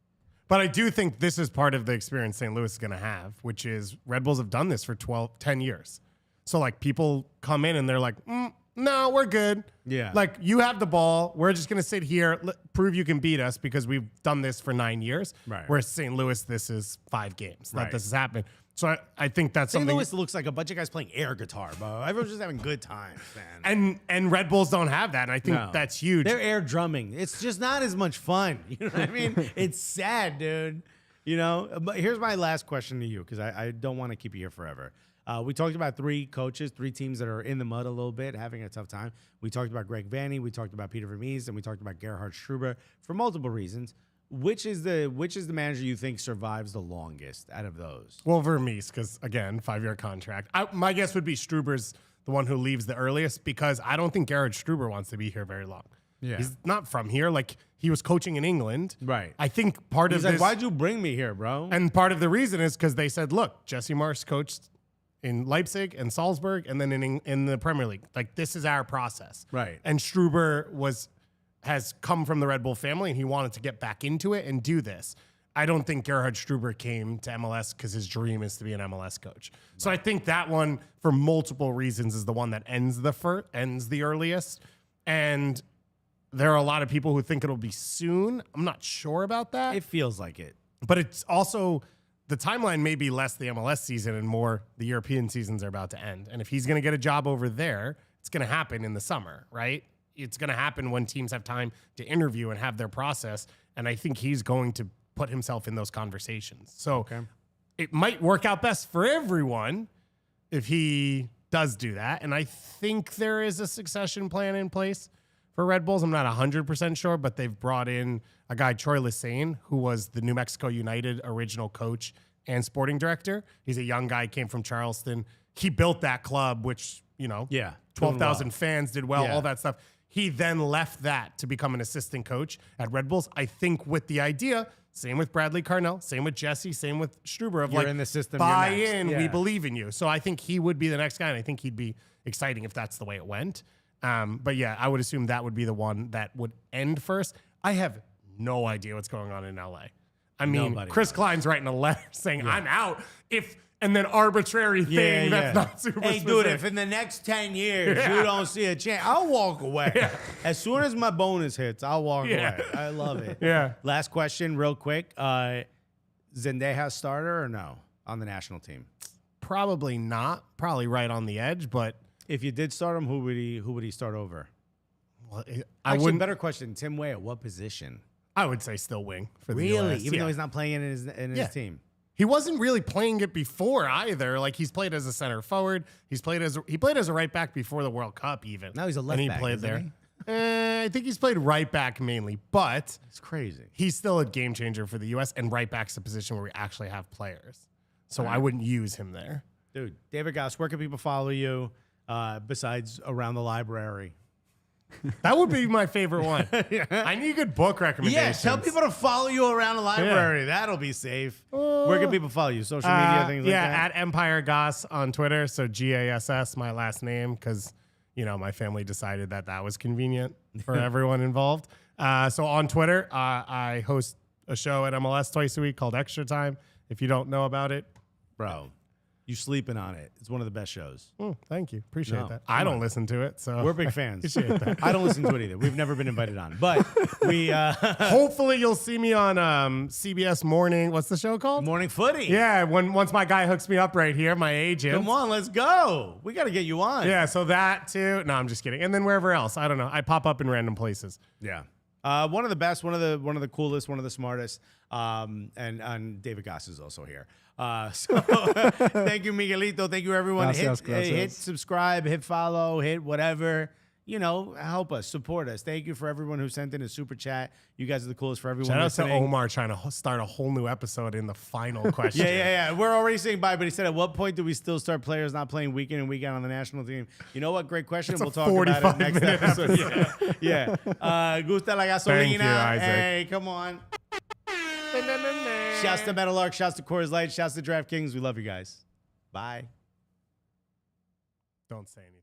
But I do think this is part of the experience St. Louis is going to have, which is Red Bulls have done this for 10 years. So like people come in and they're like, no, we're good.
Yeah.
Like you have the ball. We're just going to sit here, prove you can beat us because we've done this for 9 years.
Right.
Whereas St. Louis, this is 5 games that
Right.
this has happened. So I think that's
St.
something.
Louis looks like a bunch of guys playing air guitar, bro. Everyone's just having good times, man.
And Red Bulls don't have that. And I think that's huge.
They're air drumming. It's just not as much fun. You know what I mean? It's sad, dude. But here's my last question to you, because I don't want to keep you here forever. We talked about 3 coaches, 3 teams that are in the mud a little bit, having a tough time. We talked about Greg Vanney, we talked about Peter Vermees, and we talked about Gerhard Struber for multiple reasons. Which is the manager you think survives the longest out of those?
Well, Vermees, because again, 5-year contract. My guess would be Struber's the one who leaves the earliest, because I don't think Gerhard Struber wants to be here very long.
Yeah.
He's not from here. Like he was coaching in England.
Right.
I think part
He's
of
like,
this,
why'd you bring me here, bro?
and part of the reason is because they said, look, Jesse Marsch coached in Leipzig and Salzburg, and then in the Premier League. Like this is our process.
Right.
And Struber has come from the Red Bull family, and he wanted to get back into it and do this. I don't think Gerhard Struber came to MLS because his dream is to be an MLS coach. So I think that one, for multiple reasons, is the one that ends the earliest. And there are a lot of people who think it'll be soon. I'm not sure about that.
It feels like it.
But it's also, the timeline may be less the MLS season and more the European seasons are about to end. And if he's going to get a job over there, it's going to happen in the summer, right? It's going to happen when teams have time to interview and have their process. And I think he's going to put himself in those conversations. So it might work out best for everyone if he does do that. And I think there is a succession plan in place for Red Bulls. I'm not 100% sure, but they've brought in a guy, Troy Lesane, who was the New Mexico United original coach and sporting director. He's a young guy, came from Charleston. he built that club, which, you know,
Yeah,
12,000
doing
fans did well,
Yeah.
all that stuff. He then left that to become an assistant coach at Red Bulls. I think with the idea, same with Bradley Carnell, same with Jesse, same with Struber of
You're
like,
in the system,
buy
you're next.
in, we
Yeah.
believe in you. So I think he would be the next guy, and I think he'd be exciting if that's the way it went. But yeah, I would assume that would be the one that would end first. I have no idea what's going on in LA. I mean,
Nobody
Chris
knows.
Klein's writing a letter saying, I'm out. And then arbitrary thing that's not super
Hey,
specific.
dude, if in the next 10 years you don't see a chance, I'll walk away. As soon as my bonus hits, I'll walk away. I love it.
Yeah.
Last question, real quick. Zendeja starter or no on the national team?
Probably not. Probably right on the edge, but
If you did start him, who would he start over?
well, I
Actually,
wouldn't.
better question. Tim Way, at what position?
I would say still wing for the
Really?
US.
Even
Yeah.
though he's not playing in his
Yeah.
team.
He wasn't really playing it before either. Like he's played as a center forward. He played as a right back before the World Cup even.
Now he's a left
and he
back,
played
isn't
there. I think he's played right back mainly, but
It's crazy.
he's still a game changer for the US, and right back's a position where we actually have players. So I wouldn't use him there.
Dude, David Goss, where can people follow you besides around the library?
That would be my favorite one. I need good book recommendations.
Yeah, tell people to follow you around the library. That'll be safe. Where can people follow you? Social media, things like that?
at Empire Goss on Twitter. So GASS, my last name, because my family decided that was convenient for everyone involved. So on Twitter, I host a show at MLS twice a week called Extra Time. If you don't know about it,
Bro, you sleeping on it. It's one of the best shows.
thank you, appreciate
No,
that.
come
I don't
on.
listen to it, so
We're big fans.
Appreciate that.
I don't listen to it either. We've never been invited on. But we
Hopefully, you'll see me on CBS Morning. What's the show called?
Morning Footy.
Yeah, once my guy hooks me up right here, my agent.
Come on, let's go. We got to get you on.
Yeah, so that too. No, I'm just kidding. And then wherever else, I don't know. I pop up in random places.
Yeah. One of the best, one of the coolest, one of the smartest. And David Goss is also here. So thank you, Miguelito. Thank you, everyone.
Gracias,
Hit
gracias.
subscribe, hit follow, hit whatever. Help us, support us. Thank you for everyone who sent in a super chat. You guys are the coolest for everyone
Shout out to
listening.
Omar trying to start a whole new episode in the final question.
Yeah. We're already saying bye, but he said, at what point do we still start players not playing week in and week out on the national team? You know what? Great question.
It's a
We'll talk about it next
45-minute
episode. Yeah. Gusta la gasolina.
Thank you, Isaac.
Hey, come on. Shouts to Metalark. Shouts to Coors Light. Shouts to DraftKings. We love you guys. Bye.
Don't say anything.